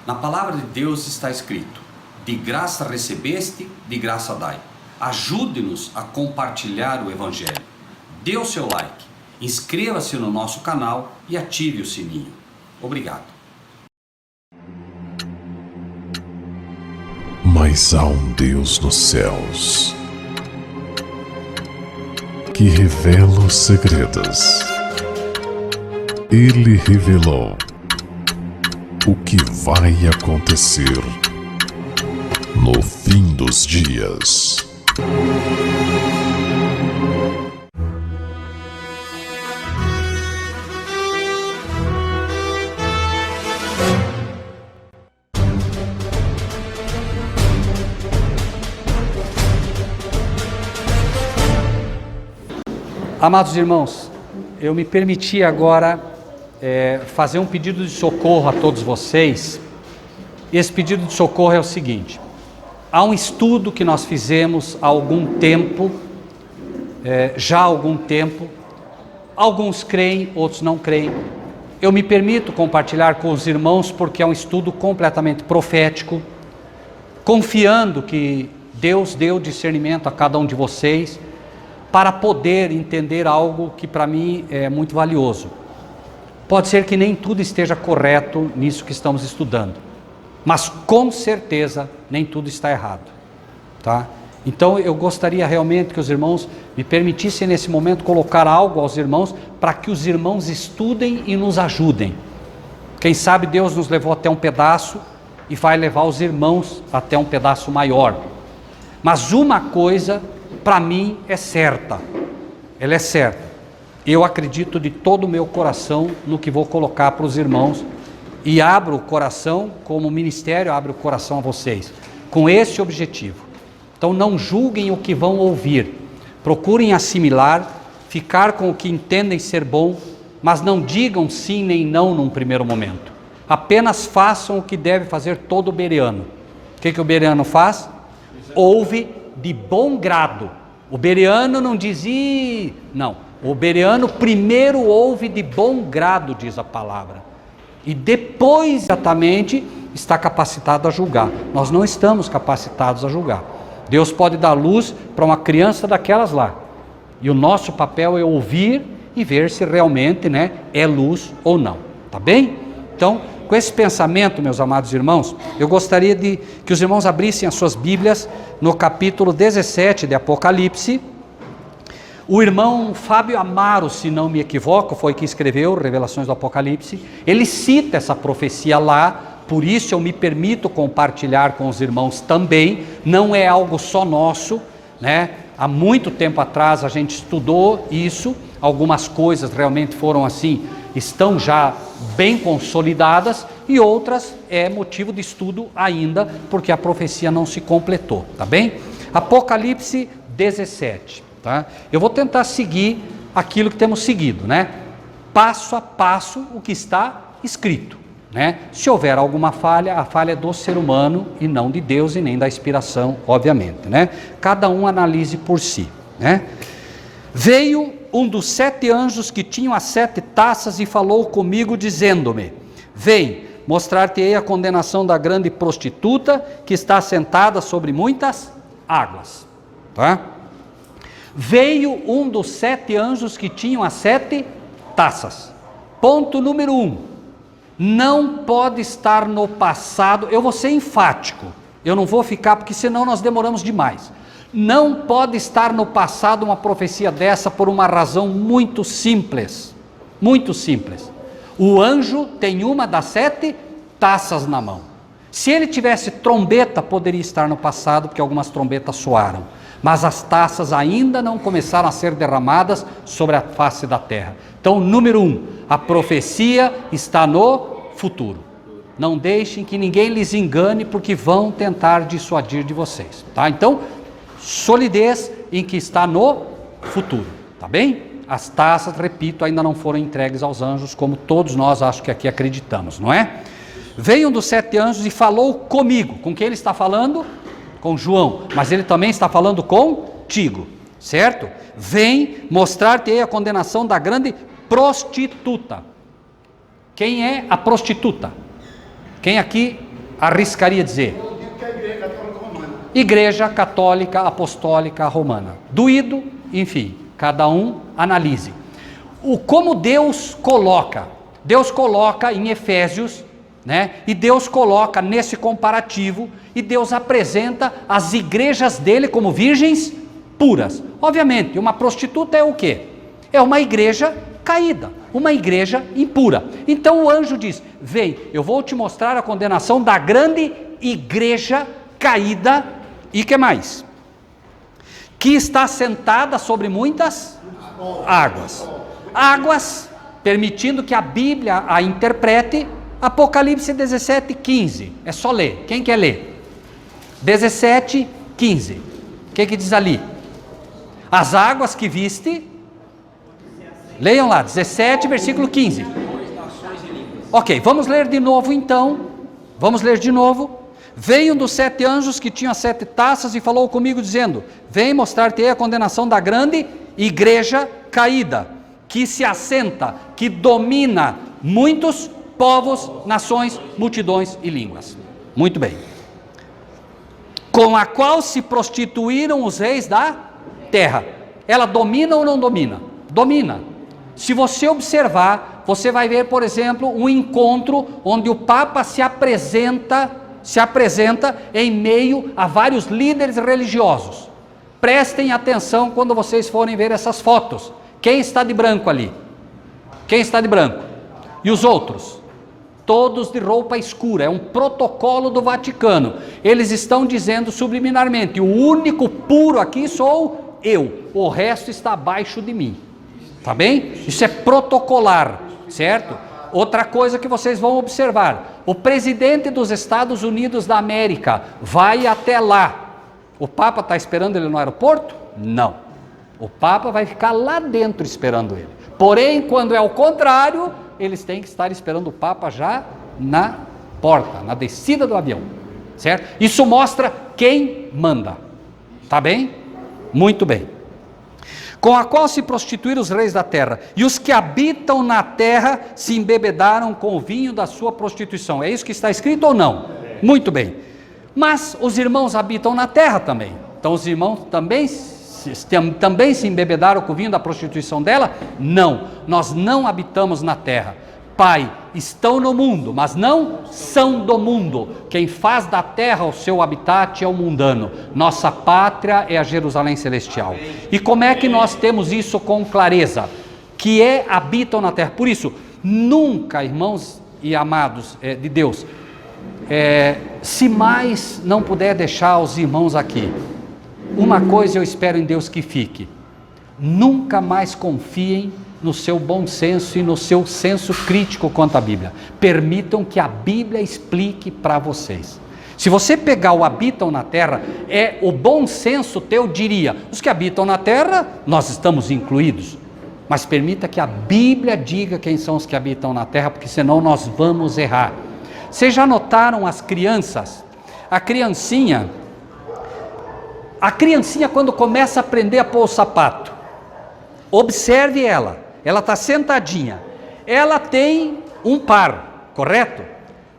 Na palavra de Deus está escrito: de graça recebeste, de graça dai. Ajude-nos a compartilhar o Evangelho. Dê o seu like, inscreva-se no nosso canal e ative o sininho. Obrigado. Mas há um Deus nos céus que revela os segredos. Ele revelou o que vai acontecer no fim dos dias. Amados irmãos, eu me permiti agora fazer um pedido de socorro a todos vocês. Esse pedido de socorro é o seguinte: há um estudo que nós fizemos há algum tempo, já há algum tempo, alguns creem, outros não creem. Eu me permito compartilhar com os irmãos porque é um estudo completamente profético, confiando que Deus deu discernimento a cada um de vocês, para poder entender algo que para mim é muito valioso. Pode ser que nem tudo esteja correto nisso que estamos estudando, mas com certeza nem tudo está errado, tá? Então eu gostaria realmente que os irmãos me permitissem nesse momento colocar algo aos irmãos, para que os irmãos estudem e nos ajudem. Quem sabe Deus nos levou até um pedaço e vai levar os irmãos até um pedaço maior. Mas uma coisa para mim é certa, ela é certa. Eu acredito de todo o meu coração no que vou colocar para os irmãos, e abro o coração, como ministério, abro o coração a vocês, com esse objetivo. Então não julguem o que vão ouvir, procurem assimilar, ficar com o que entendem ser bom, mas não digam sim nem não num primeiro momento. Apenas façam o que deve fazer todo bereano. O que o bereano faz? Ouve de bom grado. O bereano não diz, não. O bereano primeiro ouve de bom grado, diz a palavra. E depois, exatamente, está capacitado a julgar. Nós não estamos capacitados a julgar. Deus pode dar luz para uma criança daquelas lá. E o nosso papel é ouvir e ver se realmente, é luz ou não. Tá bem? Então, com esse pensamento, meus amados irmãos, eu gostaria que os irmãos abrissem as suas Bíblias no capítulo 17 de Apocalipse. O irmão Fábio Amaro, se não me equivoco, foi quem escreveu Revelações do Apocalipse. Ele cita essa profecia lá, por isso eu me permito compartilhar com os irmãos também. Não é algo só nosso, Há muito tempo atrás a gente estudou isso, algumas coisas realmente foram assim, estão já bem consolidadas, e outras é motivo de estudo ainda, porque a profecia não se completou, tá bem? Apocalipse 17, tá? Eu vou tentar seguir aquilo que temos seguido, passo a passo o que está escrito, Se houver alguma falha, a falha é do ser humano e não de Deus e nem da inspiração, obviamente, Cada um analise por si, Veio um dos 7 anjos que tinham as 7 taças e falou comigo, dizendo-me: vem, mostrar-te-ei a condenação da grande prostituta, que está sentada sobre muitas águas. Veio um dos 7 anjos que tinham as 7 taças. Ponto número 1. Não pode estar no passado. Eu vou ser enfático, eu não vou ficar, porque senão nós demoramos demais. Não pode estar no passado uma profecia dessa, por uma razão muito simples. Muito simples. O anjo tem uma das 7 taças na mão. Se ele tivesse trombeta, poderia estar no passado, porque algumas trombetas soaram. Mas as taças ainda não começaram a ser derramadas sobre a face da terra. Então, número 1, a profecia está no futuro. Não deixem que ninguém lhes engane, porque vão tentar dissuadir de vocês. Então, solidez em que está no futuro, tá bem? As taças, repito, ainda não foram entregues aos anjos, como todos nós acho que aqui acreditamos, não é? Veio um dos 7 anjos e falou comigo. Com quem ele está falando? Com João, mas ele também está falando contigo, certo? Vem mostrar-te a condenação da grande prostituta. Quem é a prostituta? Quem aqui arriscaria dizer? Eu digo que é a Igreja Católica Romana. Igreja Católica Apostólica Romana. Doído, enfim, cada um analise. Como Deus coloca em Efésios, né? E Deus coloca nesse comparativo, e Deus apresenta as igrejas dele como virgens puras. Obviamente, uma prostituta é o quê? É uma igreja caída, uma igreja impura. Então o anjo diz: vem, eu vou te mostrar a condenação da grande igreja caída, e que mais? Que está sentada sobre muitas águas, permitindo que a Bíblia a interprete. Apocalipse 17:15, é só ler, quem quer ler? 17:15, o que diz ali? As águas que viste, leiam lá, 17, versículo 15. Ok, vamos ler de novo então, Veio um dos 7 anjos que tinha 7 taças e falou comigo dizendo: vem mostrar-te a condenação da grande igreja caída, que se assenta, que domina muitos povos, nações, multidões e línguas. Muito bem. Com a qual se prostituíram os reis da terra. Ela domina ou não domina? Domina. Se você observar, você vai ver, por exemplo, um encontro onde o Papa se apresenta em meio a vários líderes religiosos. Prestem atenção quando vocês forem ver essas fotos. Quem está de branco ali? Quem está de branco? E os outros? Todos de roupa escura. É um protocolo do Vaticano. Eles estão dizendo subliminarmente: o único puro aqui sou eu, o resto está abaixo de mim. Tá bem? Isso é protocolar, certo? Outra coisa que vocês vão observar: o presidente dos Estados Unidos da América vai até lá. O Papa está esperando ele no aeroporto? Não. O Papa vai ficar lá dentro esperando ele. Porém, quando é o contrário, eles têm que estar esperando o Papa já na porta, na descida do avião, certo? Isso mostra quem manda, tá bem? Muito bem. Com a qual se prostituíram os reis da terra, e os que habitam na terra se embebedaram com o vinho da sua prostituição. É isso que está escrito ou não? Muito bem. Mas os irmãos habitam na terra também. Então os irmãos também se embebedaram com o vinho da prostituição dela? Não, nós não habitamos na terra. Pai, estão no mundo, mas não são do mundo. Quem faz da terra o seu habitat é o mundano. Nossa pátria é a Jerusalém celestial. E como é que nós temos isso com clareza? Que habitam na terra. Por isso, nunca, irmãos e amados de Deus, se mais não puder deixar os irmãos aqui, uma coisa eu espero em Deus que fique: nunca mais confiem no seu bom senso e no seu senso crítico quanto à Bíblia. Permitam que a Bíblia explique para vocês. Se você pegar o habitam na terra, o bom senso teu diria: os que habitam na terra, nós estamos incluídos. Mas permita que a Bíblia diga quem são os que habitam na terra, porque senão nós vamos errar. Vocês já notaram as crianças? A criancinha quando começa a aprender a pôr o sapato, observe ela está sentadinha, ela tem um par, correto?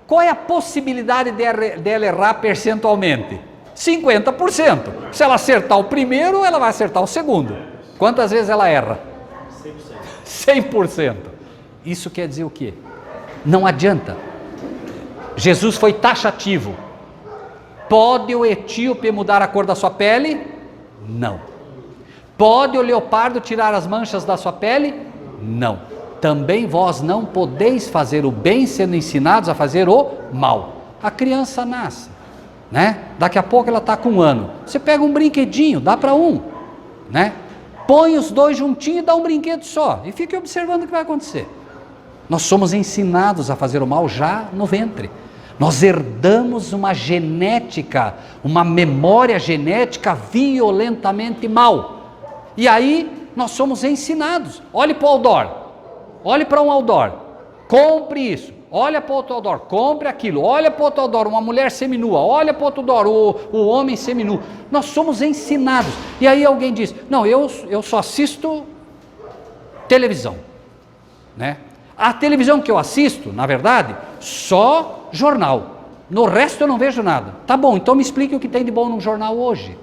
Qual é a possibilidade dela errar percentualmente? 50%. Se ela acertar o primeiro, ela vai acertar o segundo. Quantas vezes ela erra? 100%. Isso quer dizer o quê? Não adianta. Jesus foi taxativo. Pode o etíope mudar a cor da sua pele? Não. Pode o leopardo tirar as manchas da sua pele? Não. Também vós não podeis fazer o bem sendo ensinados a fazer o mal. A criança nasce, né? Daqui a pouco ela está com 1 ano. Você pega um brinquedinho, dá para um, né? Põe os dois juntinhos e dá um brinquedo só. E fique observando o que vai acontecer. Nós somos ensinados a fazer o mal já no ventre. Nós herdamos uma genética, uma memória genética violentamente mal. E aí nós somos ensinados. Olhe para o outdoor, olhe para um outdoor, compre isso. Olha para outro outdoor, compre aquilo. Olha para outro outdoor, uma mulher seminua. Olha para outro outdoor, o homem seminu. Nós somos ensinados. E aí alguém diz: não, eu só assisto televisão, né? A televisão que eu assisto, na verdade, só jornal. No resto eu não vejo nada. Tá bom, então me explique o que tem de bom num jornal hoje.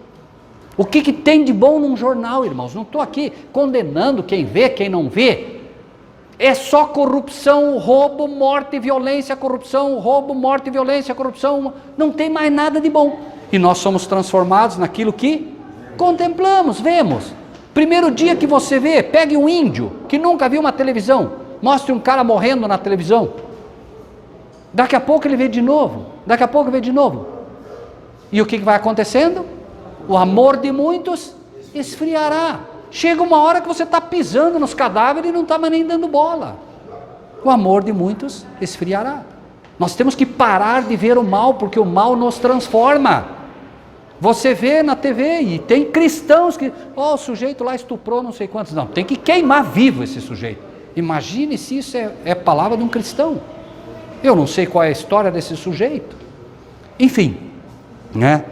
O que tem de bom num jornal, irmãos? Não estou aqui condenando quem vê, quem não vê. É só corrupção, roubo, morte, violência, corrupção, roubo, morte, violência, corrupção. Não tem mais nada de bom. E nós somos transformados naquilo que contemplamos, vemos. Primeiro dia que você vê, pegue um índio que nunca viu uma televisão, mostre um cara morrendo na televisão. Daqui a pouco ele vê de novo, daqui a pouco vê de novo. E o que vai acontecendo? O amor de muitos esfriará. Chega uma hora que você está pisando nos cadáveres e não está mais nem dando bola. O amor de muitos esfriará. Nós temos que parar de ver o mal, porque o mal nos transforma. Você vê na TV e tem cristãos que, o sujeito lá estuprou não sei quantos. Não, tem que queimar vivo esse sujeito. Imagine se isso é palavra de um cristão. Eu não sei qual é a história desse sujeito. Enfim, né?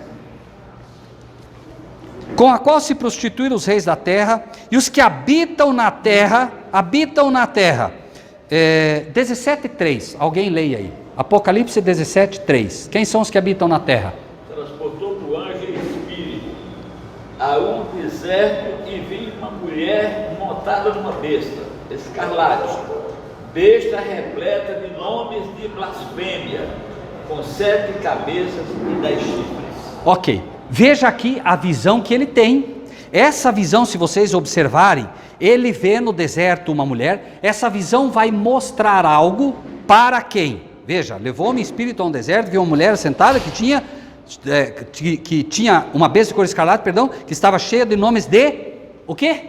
Com a qual se prostituíram os reis da terra, e os que habitam na terra, 17:3, alguém leia aí, Apocalipse 17:3, quem são os que habitam na terra? Transportou o anjo e espírito a um deserto e vi uma mulher montada numa besta, escarlate, besta repleta de nomes de blasfêmia, com 7 cabeças e 10 chifres. Ok, veja aqui a visão que ele tem. Essa visão, se vocês observarem, ele vê no deserto uma mulher. Essa visão vai mostrar algo para quem? Veja, levou-me espírito a um deserto, viu uma mulher sentada que tinha uma besta de cor escarlate, que estava cheia de nomes de, o quê?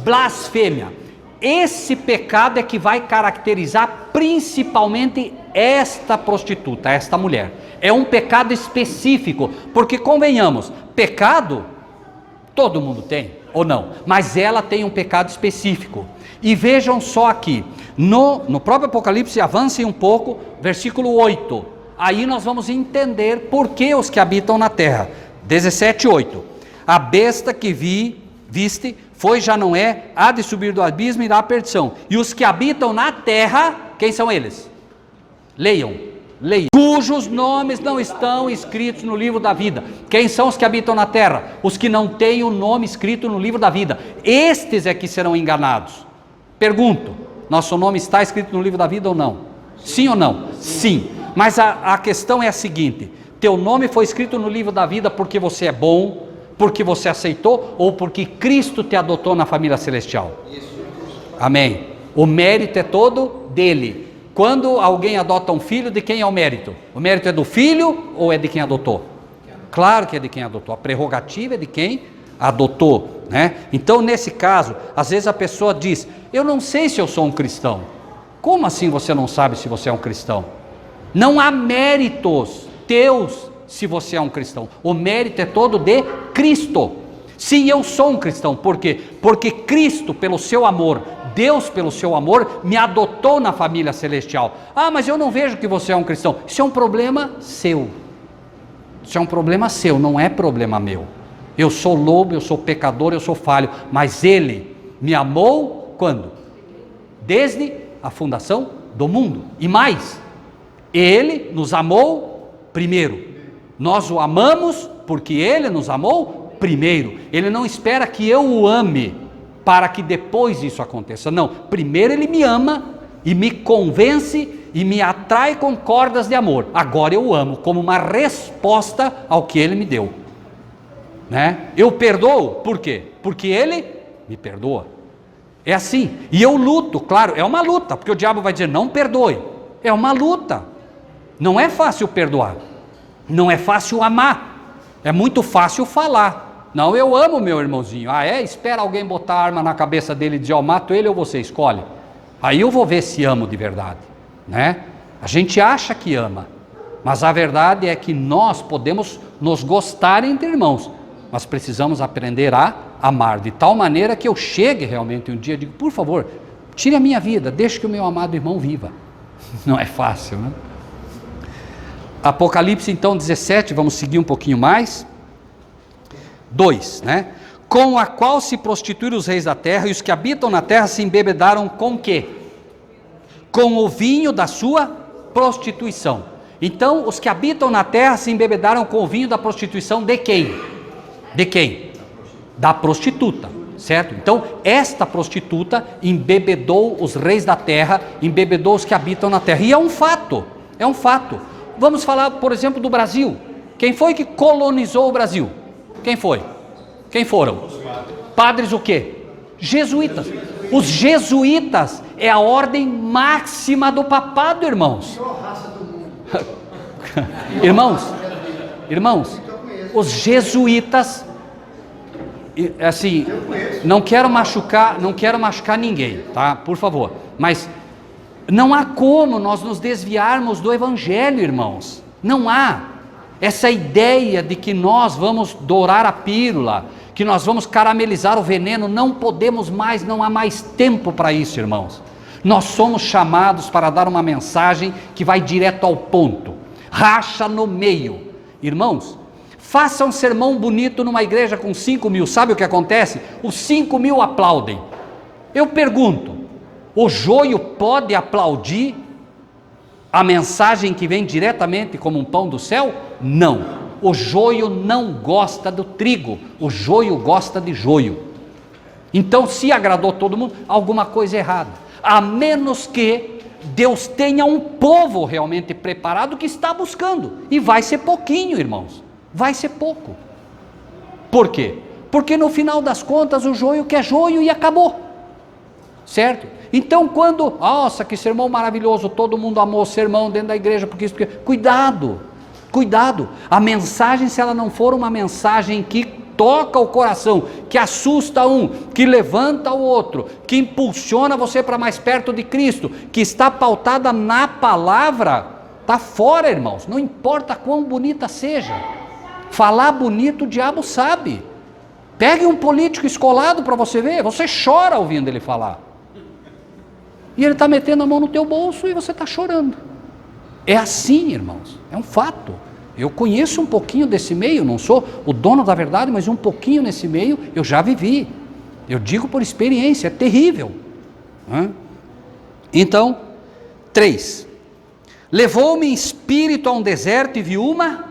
Blasfêmia. Esse pecado é que vai caracterizar principalmente esta prostituta, esta mulher. É um pecado específico, porque convenhamos, pecado todo mundo tem, ou não? Mas ela tem um pecado específico. E vejam só aqui, no próprio Apocalipse, avancem um pouco, versículo 8. Aí nós vamos entender por que os que habitam na terra. 17:8. A besta que viste, foi, já não é, há de subir do abismo e da perdição. E os que habitam na terra, quem são eles? Leiam. Cujos nomes não estão escritos no livro da vida. Quem são os que habitam na terra? Os que não têm o nome escrito no livro da vida. Estes é que serão enganados. Pergunto, nosso nome está escrito no livro da vida ou não? Sim ou não? Sim. Mas a questão é a seguinte: teu nome foi escrito no livro da vida porque você é bom, porque você aceitou, ou porque Cristo te adotou na família celestial? Amém. O mérito é todo dele. Quando alguém adota um filho, de quem é o mérito? O mérito é do filho ou é de quem adotou? Claro que é de quem adotou. A prerrogativa é de quem adotou, né? Então, nesse caso, às vezes a pessoa diz: eu não sei se eu sou um cristão. Como assim você não sabe se você é um cristão? Não há méritos teus se você é um cristão. O mérito é todo de Cristo. Sim, eu sou um cristão. Por quê? Porque Cristo, pelo seu amor, Deus, pelo seu amor, me adotou na família celestial. Ah, mas eu não vejo que você é um cristão. Isso é um problema seu. Isso é um problema seu, não é problema meu. Eu sou lobo, eu sou pecador, eu sou falho. Mas Ele me amou quando? Desde a fundação do mundo. E mais, Ele nos amou primeiro. Nós o amamos porque Ele nos amou primeiro. Ele não espera que eu o ame para que depois isso aconteça. Não, primeiro Ele me ama e me convence e me atrai com cordas de amor. Agora eu o amo como uma resposta ao que Ele me deu, né? Eu perdoo, por quê? Porque Ele me perdoa. É assim. E eu luto, claro, é uma luta, porque o diabo vai dizer: não perdoe. É uma luta. Não é fácil perdoar. Não é fácil amar. É muito fácil falar: não, eu amo meu irmãozinho. Ah, é? Espera alguém botar a arma na cabeça dele e dizer: eu mato ele ou você escolhe. Aí eu vou ver se amo de verdade, né? A gente acha que ama, mas a verdade é que nós podemos nos gostar entre irmãos, mas precisamos aprender a amar, de tal maneira que eu chegue realmente um dia e digo: por favor, tire a minha vida, deixe que o meu amado irmão viva. Não é fácil, né? Apocalipse então 17, vamos seguir um pouquinho mais. 2, né? Com a qual se prostituíram os reis da terra, e os que habitam na terra se embebedaram com quê? Com o vinho da sua prostituição. Então, os que habitam na terra se embebedaram com o vinho da prostituição de quem? De quem? Da prostituta, certo? Então, esta prostituta embebedou os reis da terra, embebedou os que habitam na terra. E é um fato, é um fato. Vamos falar, por exemplo, do Brasil. Quem foi que colonizou o Brasil? Quem foi? Quem foram? Padres o quê? Jesuítas. Os jesuítas é a ordem máxima do papado, irmãos. Irmãos, os jesuítas, assim, não quero machucar ninguém, tá? Por favor. Mas não há como nós nos desviarmos do evangelho, irmãos. Não há. Essa ideia de que nós vamos dourar a pílula, que nós vamos caramelizar o veneno, não podemos mais, não há mais tempo para isso, irmãos. Nós somos chamados para dar uma mensagem que vai direto ao ponto, racha no meio. Irmãos, faça um sermão bonito numa igreja com 5.000, sabe o que acontece? Os 5.000 aplaudem. Eu pergunto, o joio pode aplaudir a mensagem que vem diretamente como um pão do céu? Não. O joio não gosta do trigo, o joio gosta de joio. Então, se agradou todo mundo, alguma coisa errada. A menos que Deus tenha um povo realmente preparado que está buscando. E vai ser pouquinho, irmãos. Vai ser pouco. Por quê? Porque no final das contas o joio quer joio e acabou. Certo? Então quando, nossa, que sermão maravilhoso, todo mundo amou o sermão dentro da igreja, porque cuidado, a mensagem, se ela não for uma mensagem que toca o coração, que assusta um, que levanta o outro, que impulsiona você para mais perto de Cristo, que está pautada na palavra, está fora, irmãos, não importa quão bonita seja, falar bonito o diabo sabe. Pegue um político escolado para você ver, você chora ouvindo ele falar. E ele está metendo a mão no teu bolso e você está chorando. É assim, irmãos, é um fato. Eu conheço um pouquinho desse meio, não sou o dono da verdade, mas um pouquinho nesse meio eu já vivi. Eu digo por experiência, é terrível. Então, 3. Levou-me em espírito a um deserto e vi uma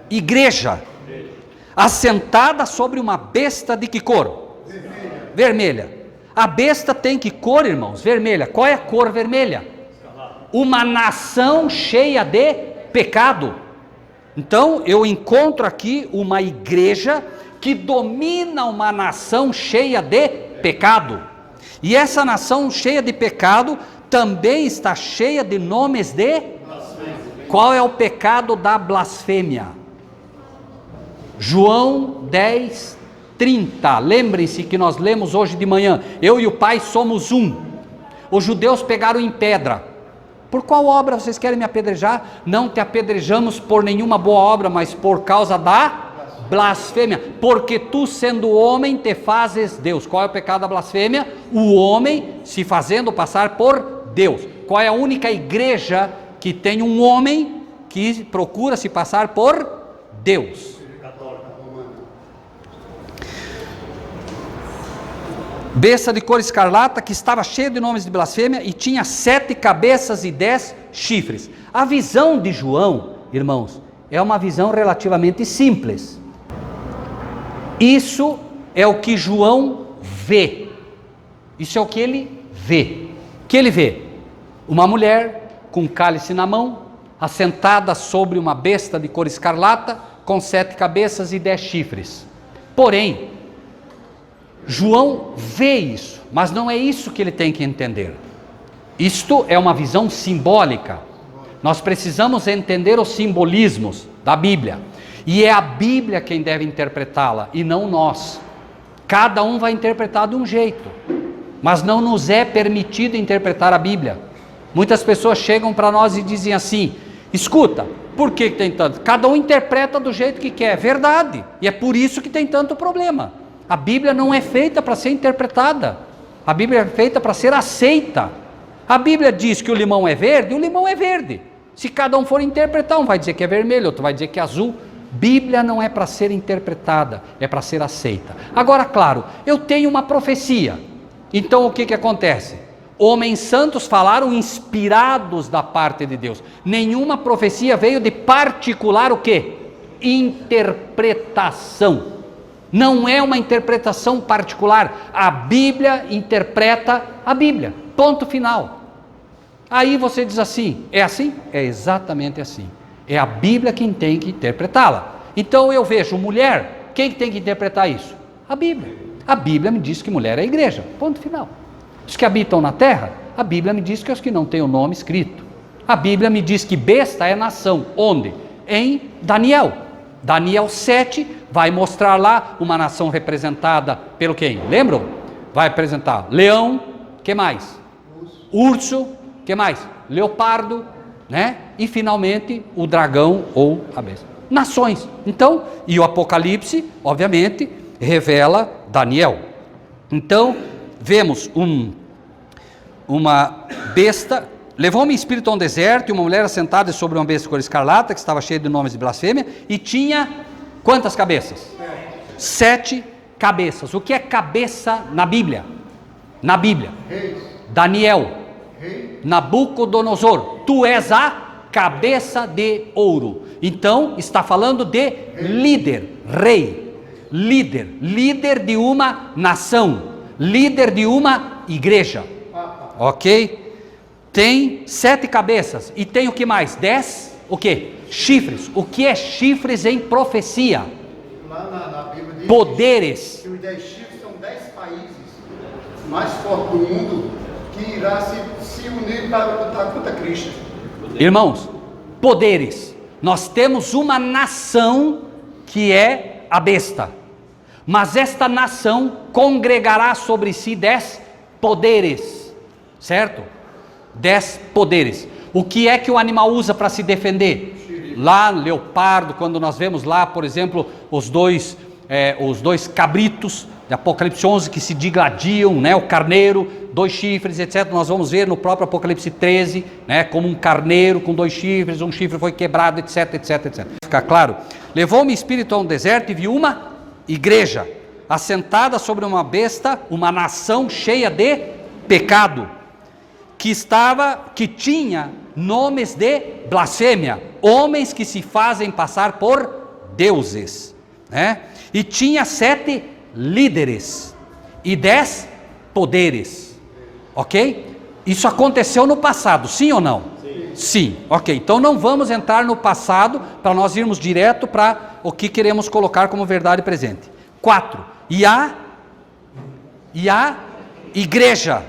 igreja assentada sobre uma besta de que cor? Vermelha. A besta tem que cor, irmãos? Vermelha. Qual é a cor vermelha? Uma nação cheia de pecado. Então eu encontro aqui uma igreja que domina uma nação cheia de pecado. E essa nação cheia de pecado também está cheia de nomes de... Qual é o pecado da blasfêmia? João 10, 30, lembrem-se que nós lemos hoje de manhã, eu e o Pai somos um. Os judeus pegaram em pedra. Por qual obra vocês querem me apedrejar? Não te apedrejamos por nenhuma boa obra, mas por causa da blasfêmia, porque tu sendo homem te fazes Deus. Qual é o pecado da blasfêmia? O homem se fazendo passar por Deus. Qual é a única igreja que tem um homem que procura se passar por Deus? Besta de cor escarlata, que estava cheia de nomes de blasfêmia e tinha 7 cabeças e 10 chifres. A visão de João, irmãos, é uma visão relativamente simples. Isso é o que João vê. Isso é o que ele vê. O que ele vê? Uma mulher com um cálice na mão, assentada sobre uma besta de cor escarlata, com 7 cabeças e 10 chifres. Porém, João vê isso, mas não é isso que ele tem que entender. Isto é uma visão simbólica. Nós precisamos entender os simbolismos da Bíblia. E é a Bíblia quem deve interpretá-la, e não nós. Cada um vai interpretar de um jeito, mas não nos é permitido interpretar a Bíblia. Muitas pessoas chegam para nós e dizem assim: escuta, por que tem tanto? Cada um interpreta do jeito que quer, verdade, e é por isso que tem tanto problema. A Bíblia não é feita para ser interpretada, a Bíblia é feita para ser aceita. A Bíblia diz que o limão é verde. Se cada um for interpretar, um vai dizer que é vermelho, outro vai dizer que é azul. Bíblia não é para ser interpretada, é para ser aceita. Agora, claro, eu tenho uma profecia, então o que acontece? Homens santos falaram inspirados da parte de Deus. Nenhuma profecia veio de particular o quê? Interpretação. Não é uma interpretação particular. A Bíblia interpreta a Bíblia. Ponto final. Aí você diz assim, é assim? É exatamente assim. É a Bíblia quem tem que interpretá-la. Então eu vejo mulher, quem tem que interpretar isso? A Bíblia. A Bíblia me diz que mulher é a igreja. Ponto final. Os que habitam na terra, a Bíblia me diz que os que não têm o nome escrito. A Bíblia me diz que besta é nação. Onde? Em Daniel. Daniel 7 vai mostrar lá uma nação representada pelo quem? Lembram? Vai apresentar leão, que mais? Urso, que mais? Leopardo, né? E finalmente o dragão ou a besta. Nações. Então, e o Apocalipse, obviamente, revela Daniel. Então, vemos uma besta, levou-me em espírito a um deserto, e uma mulher assentada sobre uma besta de cor escarlata, que estava cheia de nomes de blasfêmia, e tinha quantas cabeças? 7 cabeças. O que é cabeça na Bíblia? Na Bíblia. Daniel, Nabucodonosor, tu és a cabeça de ouro. Então, está falando de líder, rei, líder de uma nação, líder de uma igreja, ok? Tem 7 cabeças, e tem o que mais? 10, o que? Chifres. O que é chifres em profecia? Lá na Bíblia diz Poderes. que os 10 chifres são 10 países mais fortes do mundo que irá se unir para lutar contra Cristo. Irmãos, poderes. Nós temos uma nação que é a besta, mas esta nação congregará sobre si 10 poderes, certo? 10 poderes. O que é que o animal usa para se defender? Lá, leopardo, quando nós vemos lá, por exemplo, os dois cabritos de Apocalipse 11 que se digladiam, né? O carneiro, 2 chifres, etc. Nós vamos ver no próprio Apocalipse 13, né? Como um carneiro com 2 chifres, um chifre foi quebrado, etc, etc, etc. Fica claro? Levou-me espírito a um deserto e vi uma igreja assentada sobre uma besta, uma nação cheia de pecado, que tinha nomes de blasfêmia, homens que se fazem passar por deuses, né? E tinha 7 líderes e 10 poderes, ok? Isso aconteceu no passado, sim ou não? Sim, ok. Então não vamos entrar no passado para nós irmos direto para o que queremos colocar como verdade presente. 4. E a igreja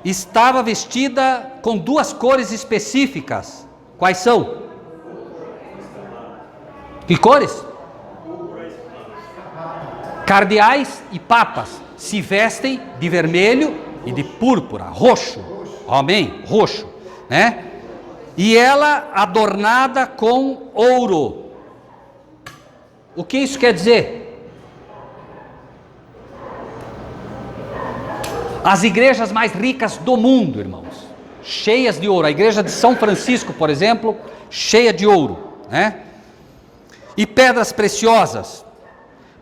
estava vestida com 2 cores específicas. Quais são? Que cores? Cardeais e papas se vestem de vermelho e de púrpura, roxo. Amém? Roxo, né? E ela adornada com ouro. O que isso quer dizer? As igrejas mais ricas do mundo, irmãos, cheias de ouro. A igreja de São Francisco, por exemplo, cheia de ouro, né? E pedras preciosas,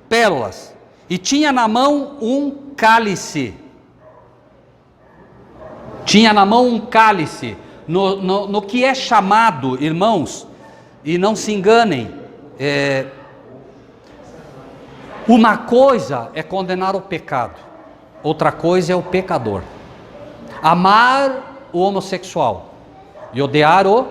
pérolas. E tinha na mão um cálice. Tinha na mão um cálice. No que é chamado, irmãos, e não se enganem, uma coisa é condenar o pecado, outra coisa é o pecador. Amar o homossexual e odiar o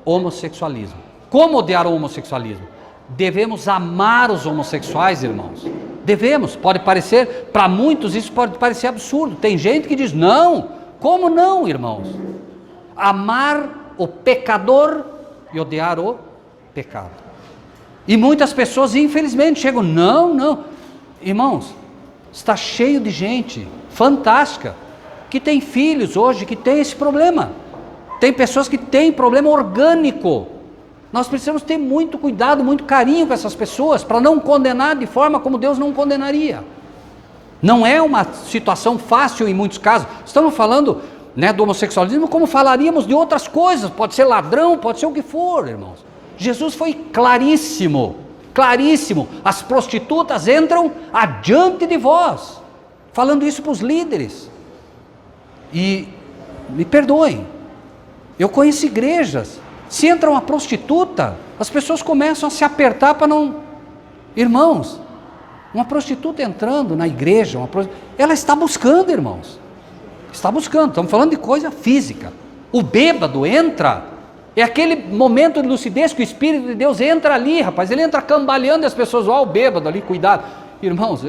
homossexualismo. Como odiar o homossexualismo? Devemos amar os homossexuais, irmãos. Devemos. Pode parecer, para muitos isso pode parecer absurdo. Tem gente que diz, não, como não, irmãos? Amar o pecador e odiar o pecado. E muitas pessoas, infelizmente, chegam, não. Irmãos, está cheio de gente fantástica, que tem filhos hoje, que tem esse problema. Tem pessoas que têm problema orgânico. Nós precisamos ter muito cuidado, muito carinho com essas pessoas, para não condenar de forma como Deus não condenaria. Não é uma situação fácil em muitos casos. Estamos falando, né, do homossexualismo como falaríamos de outras coisas. Pode ser ladrão, pode ser o que for, irmãos. Jesus foi claríssimo, claríssimo. As prostitutas entram adiante de vós, falando isso para os líderes. E me perdoem, eu conheço igrejas, se entra uma prostituta, as pessoas começam a se apertar para não... Irmãos, uma prostituta entrando na igreja, ela está buscando, irmãos, está buscando, estamos falando de coisa física. O bêbado entra, é aquele momento de lucidez que o Espírito de Deus entra ali, rapaz, ele entra cambaleando e as pessoas, ó, o bêbado ali, cuidado. Irmãos,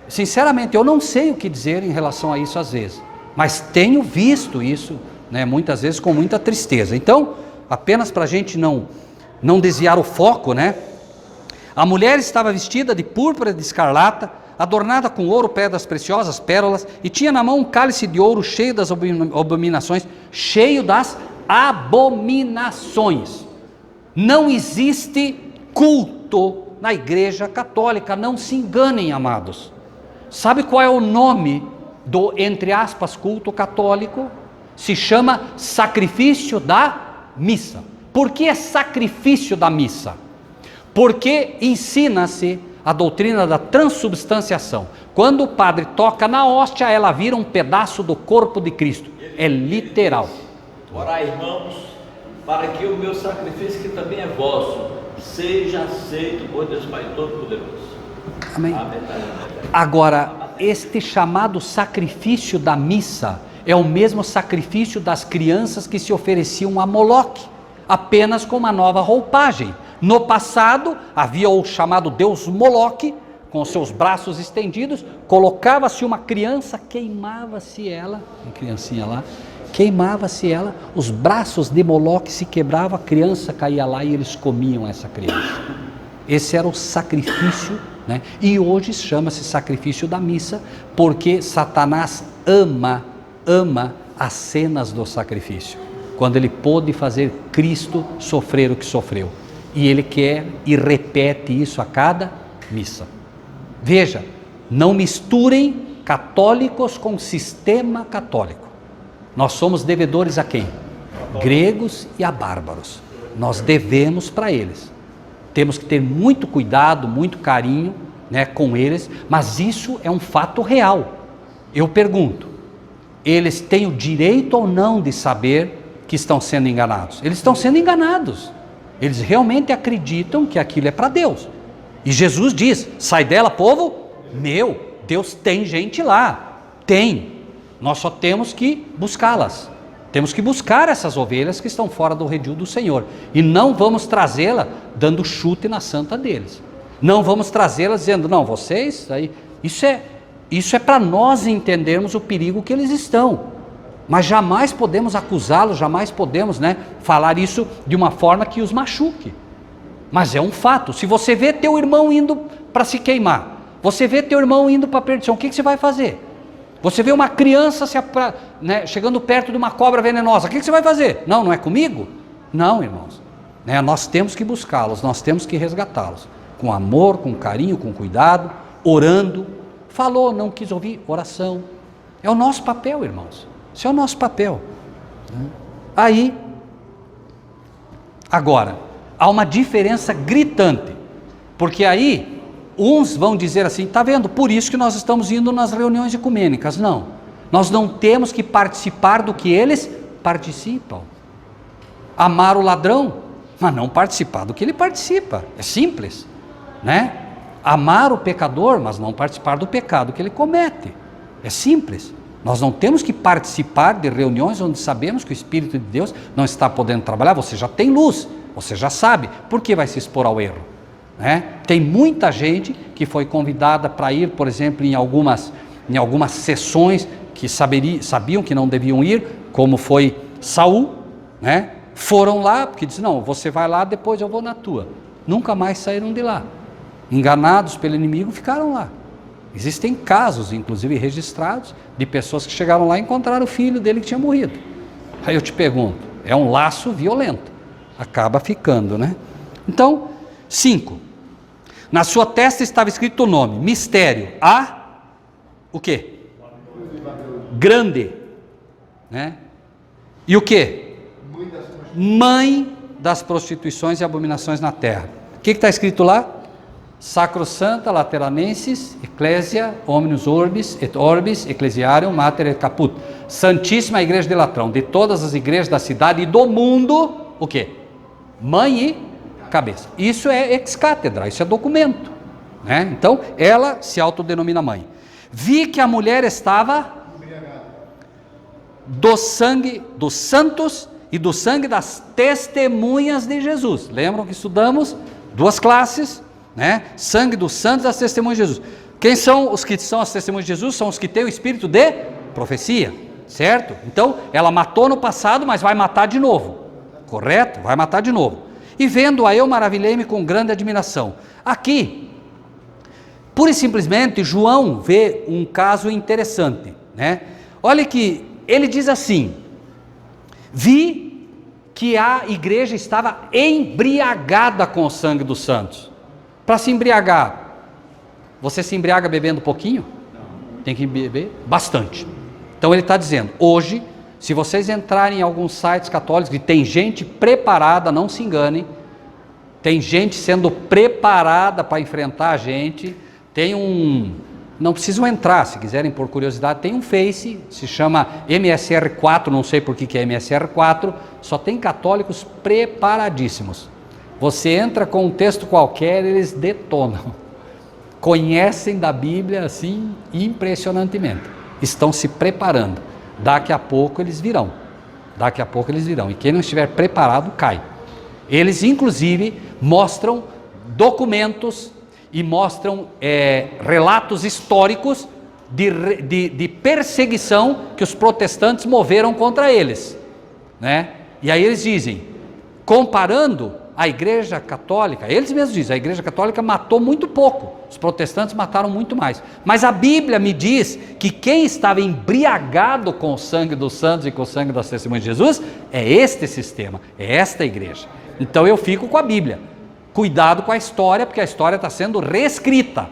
sinceramente, eu não sei o que dizer em relação a isso às vezes, mas tenho visto isso, né, muitas vezes com muita tristeza. Então, apenas para a gente não desviar o foco, né? A mulher estava vestida de púrpura de escarlata, adornada com ouro, pedras preciosas, pérolas, e tinha na mão um cálice de ouro cheio das abominações, cheio das abominações. Não existe culto na igreja católica, não se enganem, amados. Sabe qual é o nome do, entre aspas, culto católico? Se chama sacrifício da missa. Por que é sacrifício da missa? Porque ensina-se a doutrina da transubstanciação. Quando o padre toca na hóstia, ela vira um pedaço do corpo de Cristo. É literal. Orai, irmãos, para que o meu sacrifício, que também é vosso, seja aceito por Deus Pai Todo-Poderoso. Amém. Amém. Agora, este chamado sacrifício da missa é o mesmo sacrifício das crianças que se ofereciam a Moloque, apenas com uma nova roupagem. No passado, havia o chamado deus Moloque, com os seus braços estendidos, colocava-se uma criança, queimava-se ela, uma criancinha lá, queimava-se ela, os braços de Moloque se quebravam, a criança caía lá e eles comiam essa criança. Esse era o sacrifício, né? E hoje chama-se sacrifício da missa, porque Satanás ama as cenas do sacrifício, quando ele pôde fazer Cristo sofrer o que sofreu. E ele quer e repete isso a cada missa. Veja, não misturem católicos com sistema católico. Nós somos devedores a quem? Gregos e a bárbaros. Nós devemos para eles. Temos que ter muito cuidado, muito carinho, né, com eles, mas isso é um fato real. Eu pergunto, eles têm o direito ou não de saber que estão sendo enganados? Eles estão sendo enganados. Eles realmente acreditam que aquilo é para Deus. E Jesus diz, sai dela, povo meu. Deus tem gente lá, tem. Nós só temos que buscá-las. Temos que buscar essas ovelhas que estão fora do redil do Senhor. E não vamos trazê-la dando chute na santa deles. Não vamos trazê-las dizendo, não, vocês, aí, isso é para nós entendermos o perigo que eles estão. Mas jamais podemos acusá-los, jamais podemos, né, falar isso de uma forma que os machuque. Mas é um fato. Se você vê teu irmão indo para se queimar, você vê teu irmão indo para a perdição, o que você vai fazer? Você vê uma criança chegando perto de uma cobra venenosa, o que você vai fazer? Não é comigo? Não, irmãos. Nós temos que buscá-los, nós temos que resgatá-los. Com amor, com carinho, com cuidado, orando. Falou, não quis ouvir, oração. É o nosso papel, irmãos. Esse é o nosso papel. Aí, agora, há uma diferença gritante, porque aí, uns vão dizer assim, está vendo, por isso que nós estamos indo nas reuniões ecumênicas. Não, nós não temos que participar do que eles participam. Amar o ladrão, mas não participar do que ele participa, é simples, né? Amar o pecador, mas não participar do pecado que ele comete, é simples. Nós não temos que participar de reuniões onde sabemos que o Espírito de Deus não está podendo trabalhar. Você já tem luz, você já sabe, por que vai se expor ao erro? Tem muita gente que foi convidada para ir, por exemplo, em algumas sessões que sabiam que não deviam ir, como foi Saul, foram lá, porque disse, não, você vai lá, depois eu vou na tua. Nunca mais saíram de lá. Enganados pelo inimigo, ficaram lá. Existem casos, inclusive registrados, de pessoas que chegaram lá e encontraram o filho dele que tinha morrido. Aí eu te pergunto, é um laço violento, acaba ficando, né? Então, 5. Na sua testa estava escrito o nome, mistério, o quê? Grande, né? E o quê? Mãe das prostituições e abominações na terra. O que está escrito lá? Sacrosanta Lateranensis, Ecclesia, Omnius Orbis et Orbis, Ecclesiarium Mater et Caput. Santíssima Igreja de Latrão, de todas as igrejas da cidade e do mundo, o quê? Mãe e cabeça. Isso é ex-cátedra, isso é documento, né? Então, ela se autodenomina mãe. Vi que a mulher estava do sangue dos santos e do sangue das testemunhas de Jesus. Lembram que estudamos duas classes, né? Sangue dos santos e das testemunhas de Jesus. Quem são os que são as testemunhas de Jesus? São os que têm o espírito de profecia, certo? Então, ela matou no passado, mas vai matar de novo, correto? Vai matar de novo. E vendo-a eu maravilhei-me com grande admiração. Aqui, pura e simplesmente, João vê um caso interessante, né? Olha que ele diz assim: vi que a igreja estava embriagada com o sangue dos santos. Para se embriagar, você se embriaga bebendo pouquinho? Não. Tem que beber bastante. Então ele está dizendo, hoje, se vocês entrarem em alguns sites católicos e tem gente preparada, não se enganem, tem gente sendo preparada para enfrentar a gente, não precisam entrar, se quiserem por curiosidade, tem um Face, se chama MSR4, não sei por que é MSR4, só tem católicos preparadíssimos. Você entra com um texto qualquer, eles detonam, conhecem da Bíblia assim impressionantemente, estão se preparando, daqui a pouco eles virão, e quem não estiver preparado cai. Eles inclusive mostram documentos e mostram relatos históricos de perseguição que os protestantes moveram contra eles, né? E aí eles dizem, comparando a Igreja Católica, eles mesmos dizem, a Igreja Católica matou muito pouco, os protestantes mataram muito mais, mas a Bíblia me diz que quem estava embriagado com o sangue dos santos e com o sangue das testemunhas de Jesus, é este sistema, é esta igreja. Então eu fico com a Bíblia, cuidado com a história, porque a história está sendo reescrita,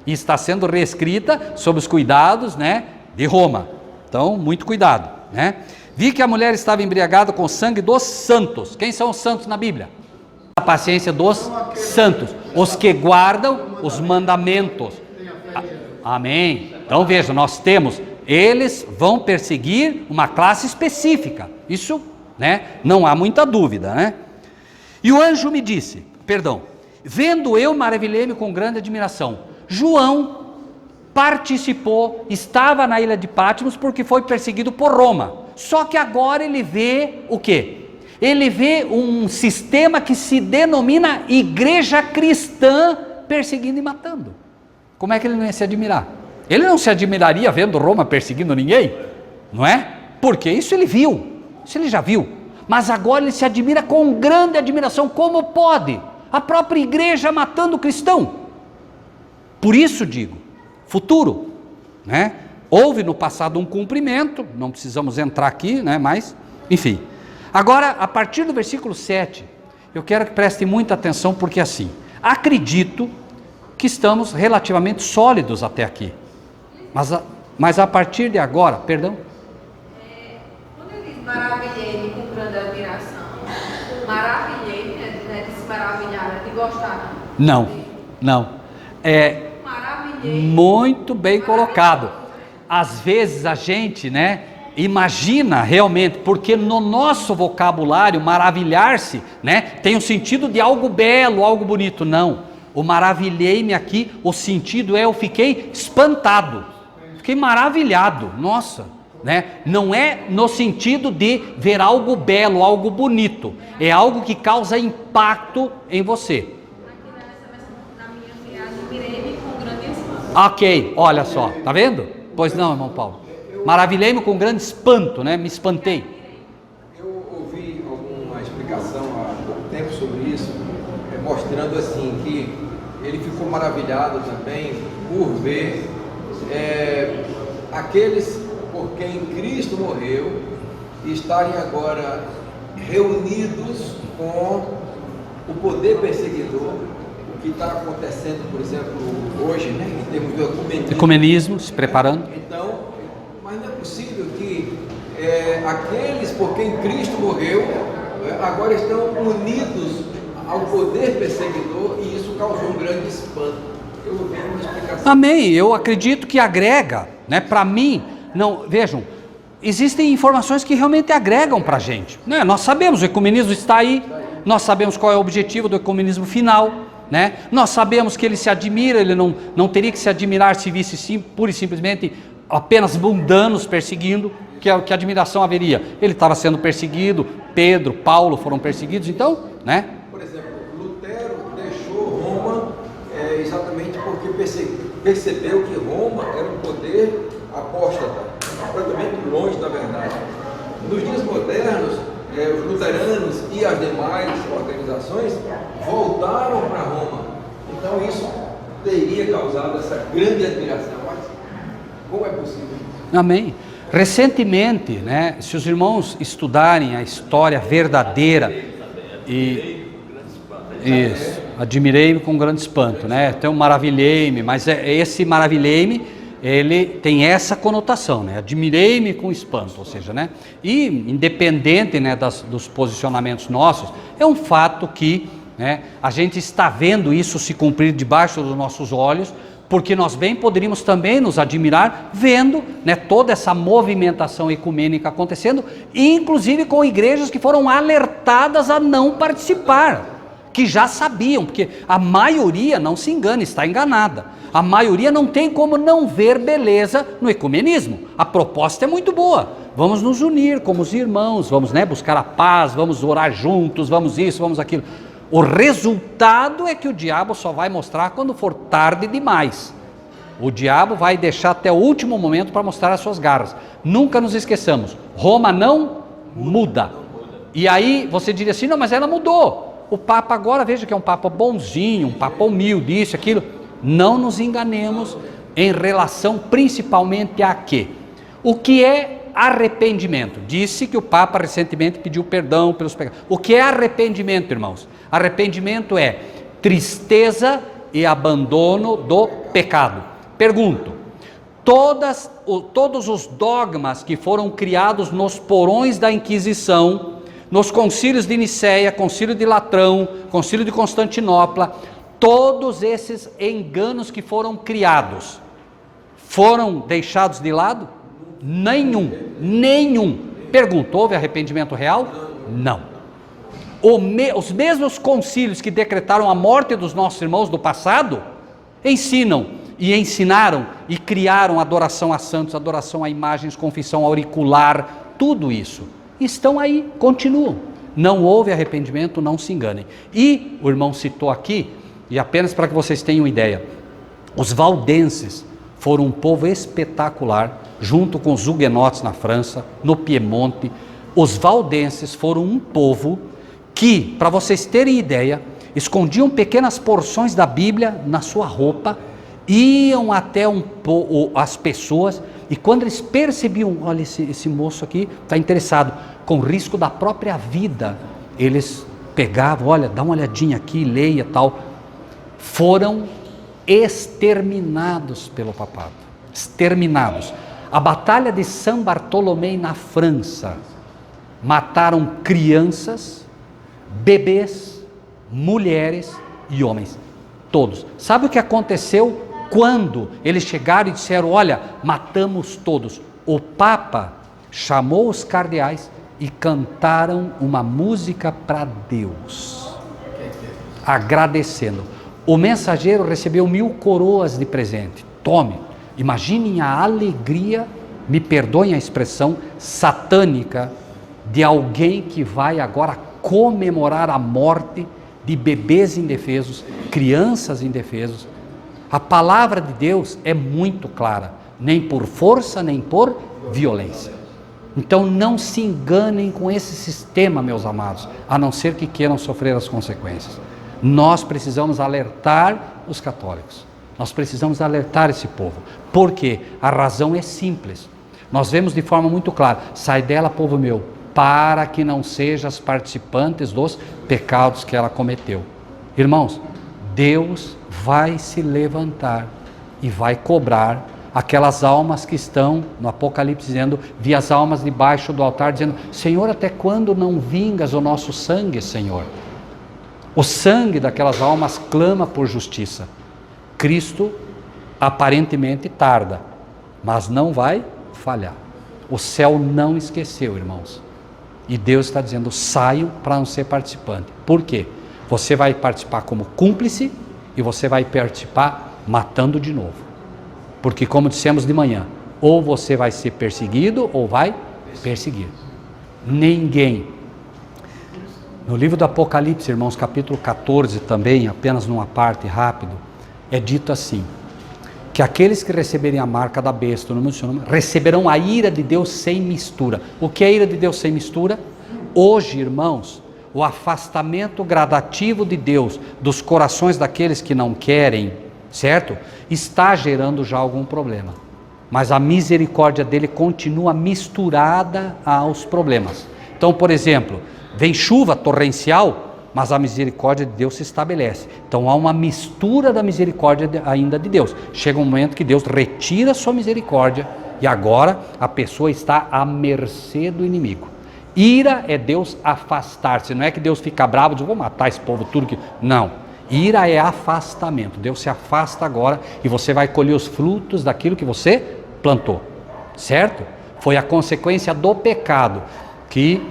e está sendo reescrita sob os cuidados, né, de Roma, então muito cuidado, né? Vi que a mulher estava embriagada com o sangue dos santos. Quem são os santos na Bíblia? A paciência dos santos, os que guardam os mandamentos. Amém. Então veja, nós temos, eles vão perseguir uma classe específica, isso, né, não há muita dúvida, né? E o anjo me disse, vendo eu maravilhei-me com grande admiração. João participou, estava na ilha de Patmos porque foi perseguido por Roma, só que agora ele vê o quê? Ele vê um sistema que se denomina igreja cristã perseguindo e matando. Como é que ele não ia se admirar? Ele não se admiraria vendo Roma perseguindo ninguém, não é? Porque isso ele viu, isso ele já viu, mas agora ele se admira com grande admiração. Como pode? A própria igreja matando o cristão. Por isso digo, futuro, né? Houve no passado um cumprimento, não precisamos entrar aqui, né? Mas, enfim. Agora, a partir do versículo 7, eu quero que prestem muita atenção, porque assim, acredito que estamos relativamente sólidos até aqui, mas a partir de agora, quando ele diz maravilhei-me com grande admiração, maravilhei-me, né, de se maravilhar, de gostar? Não, muito bem colocado. Às vezes a gente, né, imagina realmente, porque no nosso vocabulário maravilhar-se, né, tem o sentido de algo belo, algo bonito. Não, o maravilhei-me aqui, o sentido é eu fiquei espantado, fiquei maravilhado, nossa, né? Não é no sentido de ver algo belo, algo bonito, é algo que causa impacto em você. Ok, olha só, tá vendo? Pois não, irmão Paulo. Maravilhei-me com grande espanto, né? Me espantei. Eu ouvi alguma explicação há pouco tempo sobre isso, mostrando assim que ele ficou maravilhado também por ver aqueles por quem Cristo morreu estarem agora reunidos com o poder perseguidor, o que está acontecendo, por exemplo, hoje, né, em termos do ecumenismo, se preparando. Então, mas não é possível que aqueles por quem Cristo morreu agora estão unidos ao poder perseguidor, e isso causou um grande espanto. Eu vou ver uma explicação. Amém, eu acredito que agrega, né? Para mim, não, vejam, existem informações que realmente agregam para a gente, né? Nós sabemos, o ecumenismo está aí, nós sabemos qual é o objetivo do ecumenismo final, né? Nós sabemos que ele se admira, ele não teria que se admirar se visse pura e simplesmente apenas mundanos perseguindo, que admiração haveria? Ele estava sendo perseguido, Pedro, Paulo foram perseguidos, então, né? Por exemplo, Lutero deixou Roma exatamente porque percebeu que Roma era um poder apóstata, completamente longe da verdade. Nos dias modernos, os luteranos e as demais organizações voltaram para Roma. Então isso teria causado essa grande admiração. Mas como é possível isso? Amém. Recentemente, né, se os irmãos estudarem a história verdadeira admirei-me com grande espanto, né? Tem um maravilhei-me, mas esse maravilhei-me, ele tem essa conotação, né? Admirei-me com espanto, ou seja, né? E independente, né, dos posicionamentos nossos, é um fato que, né, a gente está vendo isso se cumprir debaixo dos nossos olhos, porque nós bem poderíamos também nos admirar vendo, né, toda essa movimentação ecumênica acontecendo, inclusive com igrejas que foram alertadas a não participar, que já sabiam, porque a maioria, não se engane, está enganada, a maioria não tem como não ver beleza no ecumenismo. A proposta é muito boa, vamos nos unir como os irmãos, vamos, né, buscar a paz, vamos orar juntos, vamos isso, vamos aquilo. O resultado é que o diabo só vai mostrar quando for tarde demais. O diabo vai deixar até o último momento para mostrar as suas garras. Nunca nos esqueçamos, Roma não muda. E aí você diria assim, não, mas ela mudou. O Papa agora, veja que é um Papa bonzinho, um Papa humilde, isso, aquilo. Não nos enganemos em relação principalmente a quê? O que é arrependimento? Disse que o Papa recentemente pediu perdão pelos pecados. O que é arrependimento, irmãos? Arrependimento é tristeza e abandono do pecado. Pergunto, todos os dogmas que foram criados nos porões da Inquisição, nos concílios de Nicéia, concílio de Latrão, concílio de Constantinopla, todos esses enganos que foram criados, foram deixados de lado? Nenhum. Pergunto, houve arrependimento real? Não. Os mesmos concílios que decretaram a morte dos nossos irmãos do passado, ensinam e ensinaram e criaram adoração a santos, adoração a imagens, confissão auricular, tudo isso. Estão aí, continuam. Não houve arrependimento, não se enganem. E o irmão citou aqui, e apenas para que vocês tenham ideia, os valdenses foram um povo espetacular, junto com os huguenotes na França, no Piemonte. Os valdenses foram um povo que, para vocês terem ideia, escondiam pequenas porções da Bíblia na sua roupa, iam até as pessoas, e quando eles percebiam, olha, esse moço aqui está interessado, com risco da própria vida, eles pegavam, olha, dá uma olhadinha aqui, leia, tal. Foram exterminados pelo papado, exterminados. A batalha de São Bartolomé na França, mataram crianças, bebês, mulheres e homens, todos. Sabe o que aconteceu quando eles chegaram e disseram, olha, matamos todos? O Papa chamou os cardeais e cantaram uma música para Deus, agradecendo. O mensageiro recebeu 1000 coroas de presente. Tome, imaginem a alegria, me perdoem a expressão, satânica, de alguém que vai agora comemorar a morte de bebês indefesos, crianças indefesos. A palavra de Deus é muito clara, nem por força, nem por violência. Então não se enganem com esse sistema, meus amados, a não ser que queiram sofrer as consequências. Nós precisamos alertar os católicos, nós precisamos alertar esse povo, porque a razão é simples. Nós vemos de forma muito clara, sai dela, povo meu, para que não sejas participantes dos pecados que ela cometeu. Irmãos, Deus vai se levantar e vai cobrar aquelas almas que estão no Apocalipse dizendo, vi as almas debaixo do altar dizendo, Senhor, até quando não vingas o nosso sangue, Senhor? O sangue daquelas almas clama por justiça. Cristo aparentemente tarda, mas não vai falhar. O céu não esqueceu, irmãos. E Deus está dizendo, saiam para não ser participante. Por quê? Você vai participar como cúmplice e você vai participar matando de novo. Porque como dissemos de manhã, ou você vai ser perseguido ou vai perseguir. Ninguém. No livro do Apocalipse, irmãos, capítulo 14 também, apenas numa parte rápido, é dito assim, que aqueles que receberem a marca da besta, no seu nome, receberão a ira de Deus sem mistura. O que é a ira de Deus sem mistura? Hoje, irmãos, o afastamento gradativo de Deus dos corações daqueles que não querem, certo? Está gerando já algum problema. Mas a misericórdia dele continua misturada aos problemas. Então, por exemplo, vem chuva torrencial, mas a misericórdia de Deus se estabelece. Então há uma mistura da misericórdia ainda de Deus. Chega um momento que Deus retira a sua misericórdia e agora a pessoa está à mercê do inimigo. Ira é Deus afastar-se, não é que Deus fica bravo e diz, vou matar esse povo tudo que... Não, ira é afastamento. Deus se afasta agora e você vai colher os frutos daquilo que você plantou, certo? Foi a consequência do pecado que...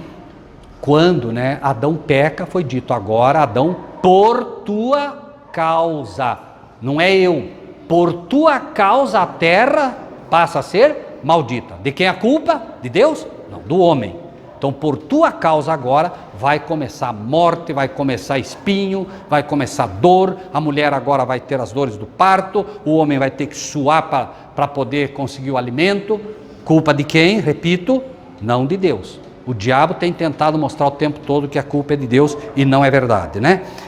Quando Adão peca, foi dito, agora Adão, por tua causa, não é eu, por tua causa a terra passa a ser maldita. De quem é a culpa? De Deus? Não, do homem. Então por tua causa agora vai começar morte, vai começar espinho, vai começar dor, a mulher agora vai ter as dores do parto, o homem vai ter que suar para poder conseguir o alimento. Culpa de quem? Repito, não de Deus. O diabo tem tentado mostrar o tempo todo que a culpa é de Deus e não é verdade,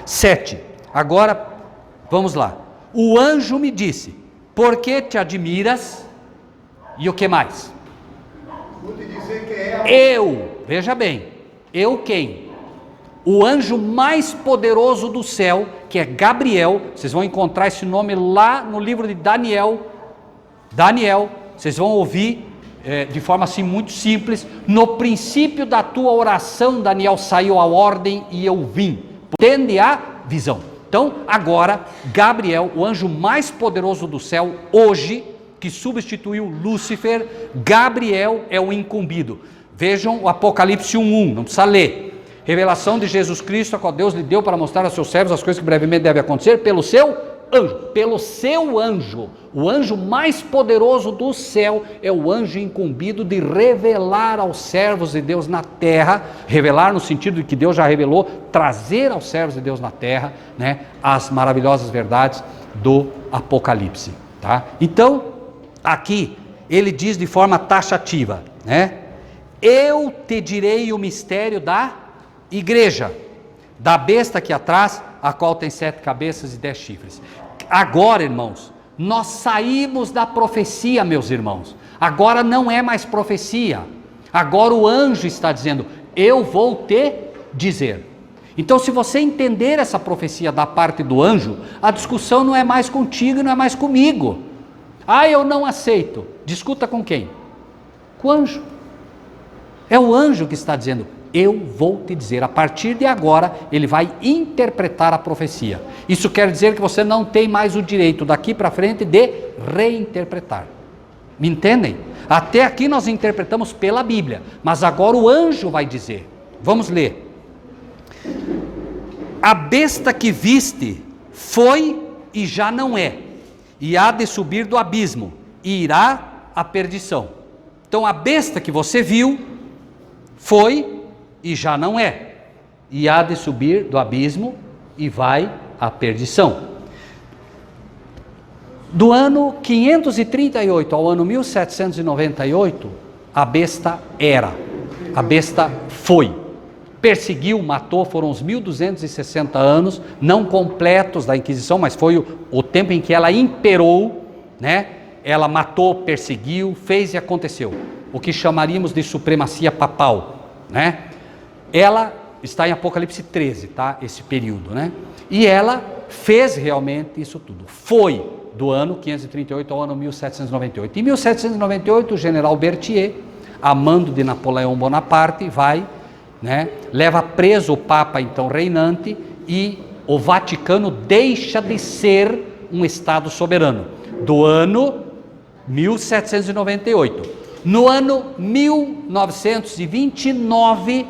7. Agora, vamos lá. O anjo me disse, por que te admiras? E o que mais? Vou te dizer que é Eu, veja bem, eu quem? O anjo mais poderoso do céu, que é Gabriel, vocês vão encontrar esse nome lá no livro de Daniel, vocês vão ouvir, de forma assim muito simples, no princípio da tua oração, Daniel, saiu a ordem e eu vim, tende a visão. Então agora Gabriel, o anjo mais poderoso do céu hoje, que substituiu Lúcifer, Gabriel é o incumbido. Vejam o Apocalipse 1:1, não precisa ler. Revelação de Jesus Cristo, a qual Deus lhe deu para mostrar aos seus servos as coisas que brevemente devem acontecer, pelo seu anjo, o anjo mais poderoso do céu é o anjo incumbido de revelar aos servos de Deus na terra, revelar no sentido de que Deus já revelou, trazer aos servos de Deus na terra, as maravilhosas verdades do Apocalipse, tá? Então, aqui, ele diz de forma taxativa, eu te direi o mistério da igreja, da besta aqui atrás, a qual tem 7 cabeças e 10 chifres. Agora, irmãos, nós saímos da profecia, meus irmãos. Agora não é mais profecia. Agora o anjo está dizendo, eu vou te dizer. Então, se você entender essa profecia da parte do anjo, a discussão não é mais contigo e não é mais comigo. Ah, eu não aceito. Discuta com quem? Com o anjo. É o anjo que está dizendo, eu vou te dizer, a partir de agora, ele vai interpretar a profecia. Isso quer dizer que você não tem mais o direito daqui para frente de reinterpretar. Me entendem? Até aqui nós interpretamos pela Bíblia, mas agora o anjo vai dizer. Vamos ler. A besta que viste foi e já não é, e há de subir do abismo, e irá à perdição. Então a besta que você viu foi e já não é, e há de subir do abismo e vai à perdição. Do ano 538 ao ano 1798, a besta foi, perseguiu, matou, foram os 1260 anos, não completos da Inquisição, mas foi o tempo em que ela imperou, ela matou, perseguiu, fez e aconteceu, o que chamaríamos de supremacia papal, Ela está em Apocalipse 13, tá? Esse período, E ela fez realmente isso tudo. Foi do ano 538 ao ano 1798. Em 1798, o general Berthier, a mando de Napoleão Bonaparte, vai, leva preso o Papa então reinante e o Vaticano deixa de ser um Estado soberano, do ano 1798. No ano 1929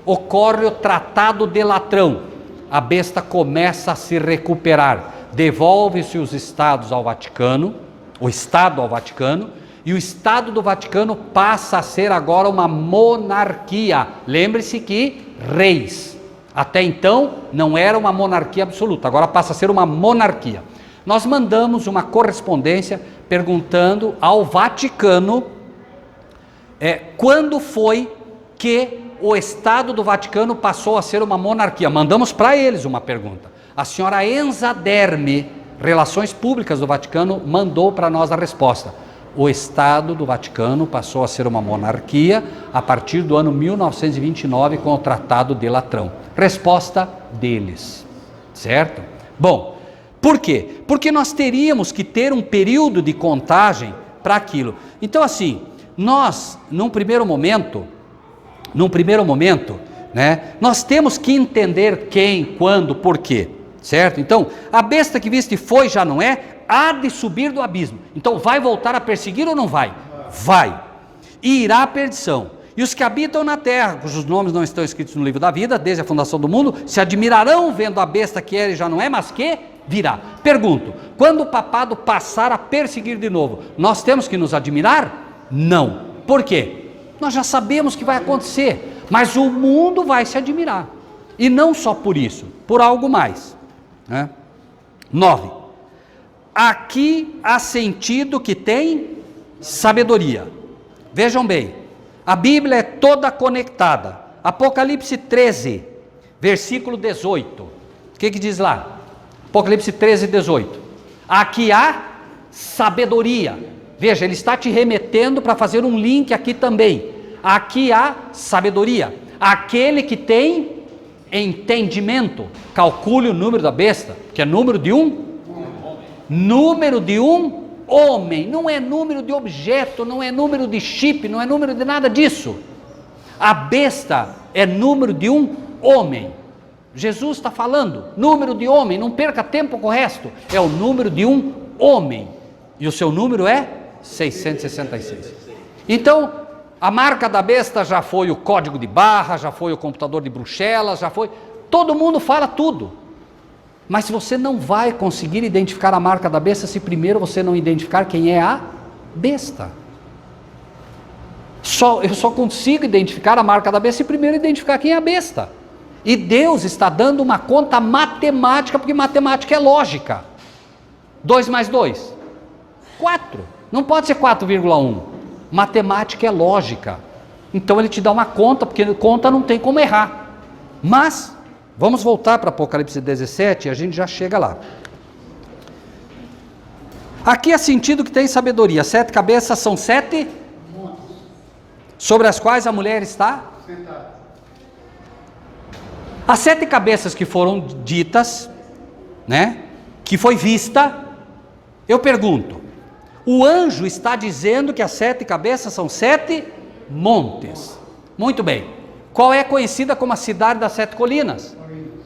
ocorre o Tratado de Latrão. A besta começa a se recuperar, devolve-se os estados ao Vaticano, o Estado ao Vaticano, e o Estado do Vaticano passa a ser agora uma monarquia. Lembre-se que reis, até então não era uma monarquia absoluta, agora passa a ser uma monarquia. Nós mandamos uma correspondência perguntando ao Vaticano quando foi que o Estado do Vaticano passou a ser uma monarquia. Mandamos para eles uma pergunta. A senhora Enza Derme, Relações Públicas do Vaticano, mandou para nós a resposta. O Estado do Vaticano passou a ser uma monarquia a partir do ano 1929 com o Tratado de Latrão. Resposta deles, certo? Bom, por quê? Porque nós teríamos que ter um período de contagem para aquilo. Então assim, nós, num primeiro momento, né, nós temos que entender quem, quando, por quê, certo? Então, a besta que viste foi, já não é, há de subir do abismo. Então, vai voltar a perseguir ou não vai? Vai. E irá à perdição. E os que habitam na terra, cujos nomes não estão escritos no livro da vida, desde a fundação do mundo, se admirarão vendo a besta que era e já não é, mas que virá. Pergunto, quando o papado passar a perseguir de novo, nós temos que nos admirar? Não. Por quê? Nós já sabemos que vai acontecer, mas o mundo vai se admirar. E não só por isso, por algo mais. 9. Aqui há sentido que tem sabedoria. Vejam bem, a Bíblia é toda conectada. Apocalipse 13, versículo 18. O que diz lá? Apocalipse 13, 18. Aqui há sabedoria. Veja, ele está te remetendo para fazer um link aqui também. Aqui há sabedoria. Aquele que tem entendimento, calcule o número da besta, que é número de um homem, não é número de objeto, não é número de chip, não é número de nada disso. A besta é número de um homem. Jesus está falando, número de homem, não perca tempo com o resto, é o número de um homem, e o seu número é 666. Então, a marca da besta já foi o código de barra, já foi o computador de Bruxelas, já foi, todo mundo fala tudo, mas você não vai conseguir identificar a marca da besta se primeiro você não identificar quem é a besta. Eu só consigo identificar a marca da besta se primeiro identificar quem é a besta. E Deus está dando uma conta matemática, porque matemática é lógica. 2 mais 2, 4. Não pode ser 4,1. Matemática é lógica. Então ele te dá uma conta, porque conta não tem como errar. Mas, vamos voltar para Apocalipse 17 e a gente já chega lá. Aqui é sentido que tem sabedoria. 7 cabeças são 7 sobre as quais a mulher está sentada. As 7 cabeças que foram ditas, né, que foi vista, eu pergunto, o anjo está dizendo que as 7 cabeças são 7 montes. Muito bem. Qual é conhecida como a cidade das 7 colinas?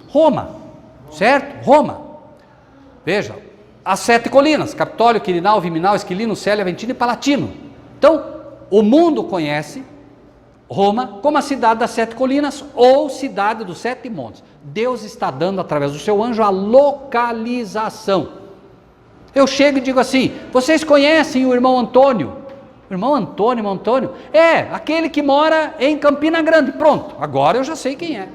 Roma, certo? Roma. Veja, as 7 colinas, Capitólio, Quirinal, Viminal, Esquilino, Célia, Aventino e Palatino. Então, o mundo conhece Roma como a cidade das 7 colinas ou cidade dos 7 montes. Deus está dando através do seu anjo a localização. Eu chego e digo assim, vocês conhecem o irmão Antônio? Irmão Antônio, é aquele que mora em Campina Grande. Pronto, agora eu já sei quem é.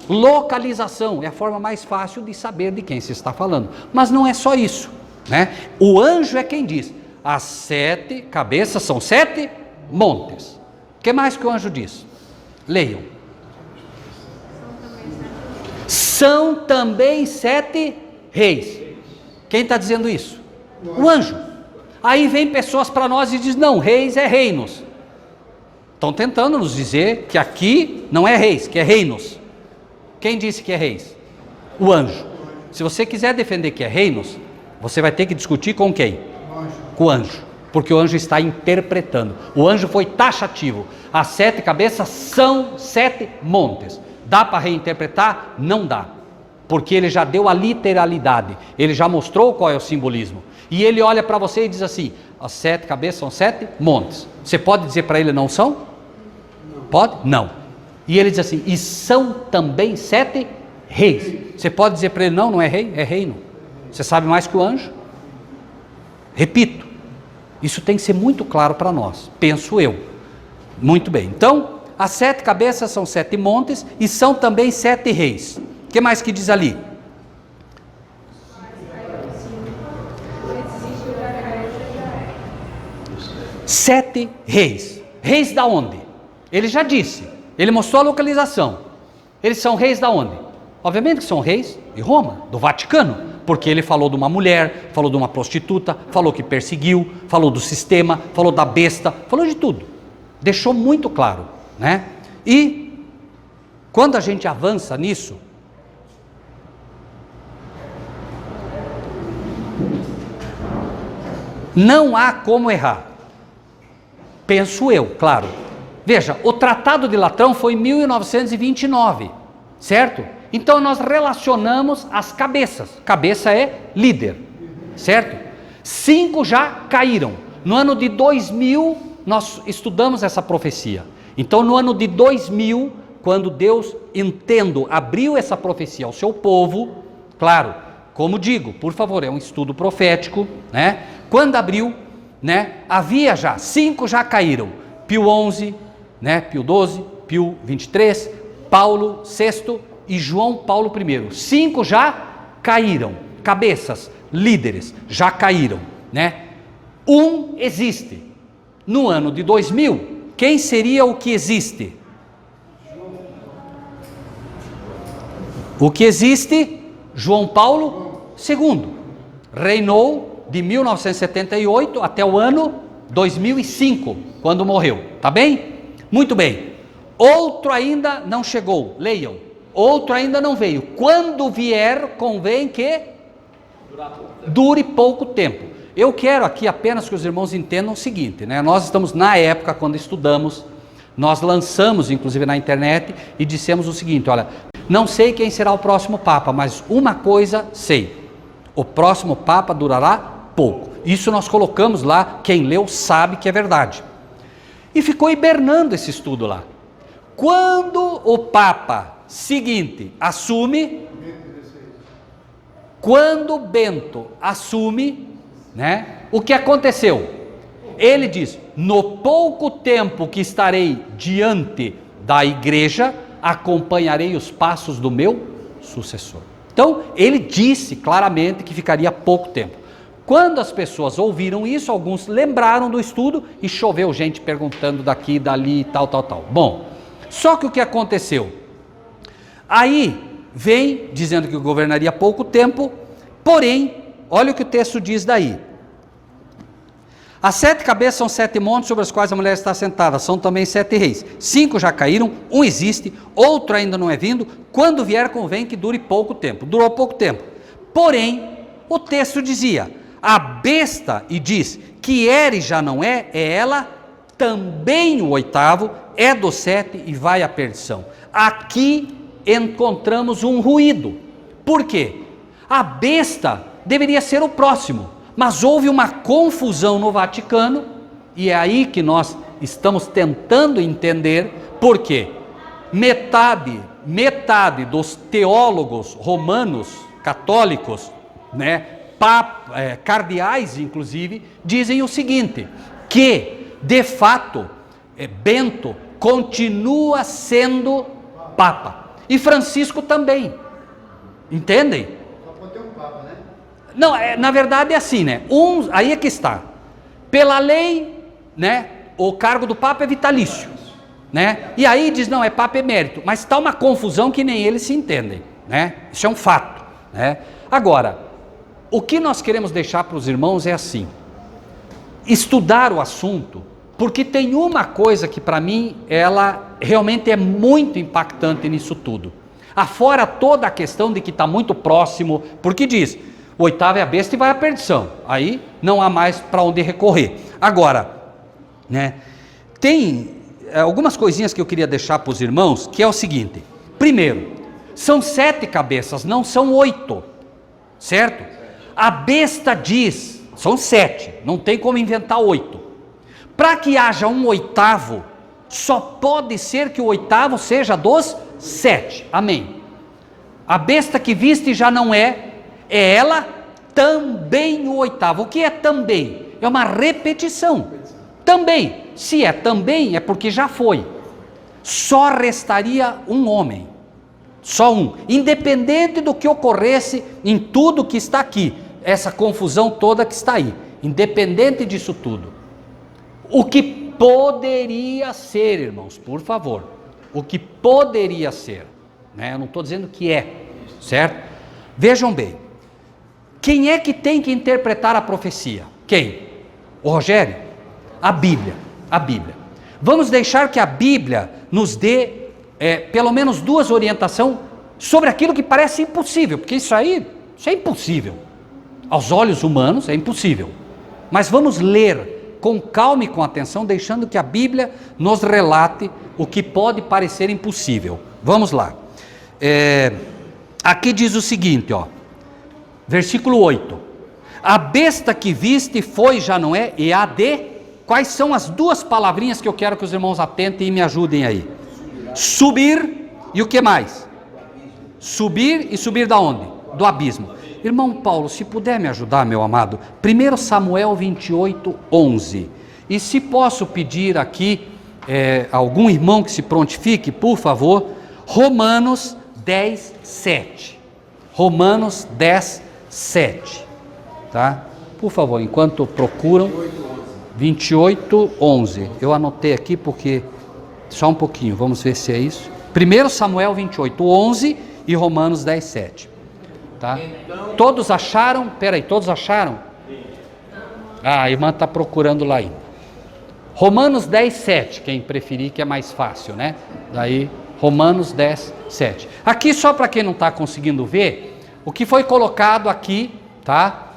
Localização é a forma mais fácil de saber de quem se está falando. Mas não é só isso, né? O anjo é quem diz, as 7 cabeças são 7 montes. O que mais que o anjo diz? Leiam. São também 7 reis. Quem está dizendo isso? O anjo. Aí vem pessoas para nós e diz, não, reis é reinos. Estão tentando nos dizer que aqui não é reis, que é reinos. Quem disse que é reis? O anjo. Se você quiser defender que é reinos, você vai ter que discutir com quem? Com o anjo. Porque o anjo está interpretando. O anjo foi taxativo. As 7 cabeças são 7 montes. Dá para reinterpretar? Não dá. porque ele já deu a literalidade, ele já mostrou qual é o simbolismo. E ele olha para você e diz assim: as 7 cabeças são 7 montes. Você pode dizer para ele não são? Não. Pode? Não. E ele diz assim: e são também 7 reis. Você pode dizer para ele não, não é rei? É reino. Você sabe mais que o anjo? Repito, isso tem que ser muito claro para nós, penso eu. Muito bem, então, as 7 cabeças são 7 montes e são também 7 reis. O que mais que diz ali? Sete reis. Reis da onde? Ele já disse, ele mostrou a localização. Eles são reis da onde? Obviamente que são reis de Roma, do Vaticano, porque ele falou de uma mulher, falou de uma prostituta, falou que perseguiu, falou do sistema, falou da besta, falou de tudo. Deixou muito claro, né? E quando a gente avança nisso, não há como errar. Penso eu, claro. Veja, o Tratado de Latrão foi em 1929, certo? Então nós relacionamos as cabeças. Cabeça é líder, certo? 5 já caíram. No ano de 2000, nós estudamos essa profecia. Então no ano de 2000, quando Deus, entendo, abriu essa profecia ao seu povo, claro, como digo, por favor, é um estudo profético, né? Quando abriu, né, havia já, 5 já caíram, Pio XI, né, Pio XII, Pio XXIII, Paulo VI e João Paulo I, 5 já caíram, cabeças, líderes, já caíram, né? Um existe, no ano de 2000, quem seria o que existe? O que existe? João Paulo II, reinou de 1978 até o ano 2005, quando morreu, tá bem? Muito bem. Outro ainda não chegou, leiam. Outro ainda não veio. Quando vier, convém que dure pouco tempo. Eu quero aqui apenas que os irmãos entendam o seguinte, né? Nós estamos na época, quando estudamos, nós lançamos inclusive na internet e dissemos o seguinte: olha, não sei quem será o próximo Papa, mas uma coisa sei, o próximo Papa durará pouco. Isso nós colocamos lá, quem leu sabe que é verdade. E ficou hibernando esse estudo lá. Quando o Papa seguinte assume, quando Bento assume, né, o que aconteceu? Ele diz: no pouco tempo que estarei diante da igreja, acompanharei os passos do meu sucessor. Então, ele disse claramente que ficaria pouco tempo. Quando as pessoas ouviram isso, alguns lembraram do estudo e choveu gente perguntando daqui, dali, tal. Bom, só que o que aconteceu? Aí vem dizendo que governaria pouco tempo, porém, olha o que o texto diz daí. As 7 cabeças são 7 montes sobre os quais a mulher está sentada, são também 7 reis. 5 já caíram, um existe, outro ainda não é vindo, quando vier convém que dure pouco tempo. Durou pouco tempo. Porém, o texto dizia: a besta, e diz que era e já não é ela também o 8º, é do 7 e vai à perdição. Aqui encontramos um ruído. Por quê? A besta deveria ser o próximo, mas houve uma confusão no Vaticano, e é aí que nós estamos tentando entender por quê. Metade dos teólogos romanos, católicos, né, cardeais inclusive, dizem o seguinte, que de fato Bento continua sendo Papa, e Francisco também, entendem? Só pode ter um Papa, né? Não, na verdade é assim, né? Aí é que está. Pela lei, né, o cargo do Papa é vitalício, né? E aí diz, não, é Papa emérito, mas está uma confusão que nem eles se entendem, né? Isso é um fato, né? Agora, o que nós queremos deixar para os irmãos é assim: estudar o assunto, porque tem uma coisa que para mim, ela realmente é muito impactante nisso tudo. Afora toda a questão de que está muito próximo, porque diz, o 8º é a besta e vai à perdição. Aí não há mais para onde recorrer. Agora, né, tem algumas coisinhas que eu queria deixar para os irmãos, que é o seguinte. Primeiro, São 7 cabeças, não são 8, certo? A besta diz, são 7, não tem como inventar 8. Para que haja um 8º, só pode ser que o 8º seja dos 7, amém. A besta que viste já não é ela também o 8º. O que é também? É uma repetição. Também, se é também, é porque já foi. Só restaria um homem, só um, independente do que ocorresse em tudo que está aqui, essa confusão toda que está aí, independente disso tudo. O que poderia ser, irmãos, por favor, o que poderia ser, né? Eu não estou dizendo que é, certo? Vejam bem, quem é que tem que interpretar a profecia? Quem? O Rogério? A Bíblia, a Bíblia. Vamos deixar que a Bíblia nos dê pelo menos 2 orientações sobre aquilo que parece impossível, porque isso é impossível. Aos olhos humanos é impossível. Mas vamos ler com calma e com atenção, deixando que a Bíblia nos relate o que pode parecer impossível. Vamos lá. Aqui diz o seguinte, ó, versículo 8. A besta que viste foi, já não é, e a de... Quais são as 2 palavrinhas que eu quero que os irmãos atentem e me ajudem aí? Subir e o que mais? Subir e subir da onde? Do abismo. Irmão Paulo, se puder me ajudar, meu amado, 1 Samuel 28, 11. E se posso pedir aqui, algum irmão que se prontifique, por favor, Romanos 10, 7. Romanos 10, 7. Tá? Por favor, enquanto procuram... 28, 11. Eu anotei aqui porque... Só um pouquinho, vamos ver se é isso. 1 Samuel 28, 11 e Romanos 10, 7. Tá? Todos acharam? Peraí, todos acharam? A irmã está procurando lá ainda. Romanos 10, 7, quem preferir, que é mais fácil, né? Daí, Romanos 10, 7. Aqui, só para quem não está conseguindo ver, o que foi colocado aqui, tá?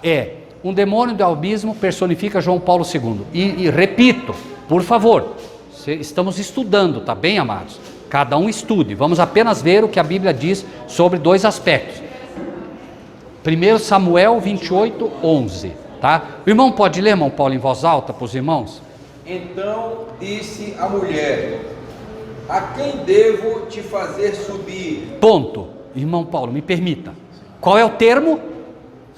Um demônio do abismo personifica João Paulo II. E repito, por favor, estamos estudando, tá bem, amados? Cada um estude. Vamos apenas ver o que a Bíblia diz sobre 2 aspectos. 1 Samuel 28, 11. Tá? O irmão pode ler, irmão Paulo, em voz alta para os irmãos? Então disse a mulher: a quem devo te fazer subir? Ponto. Irmão Paulo, me permita. Qual é o termo?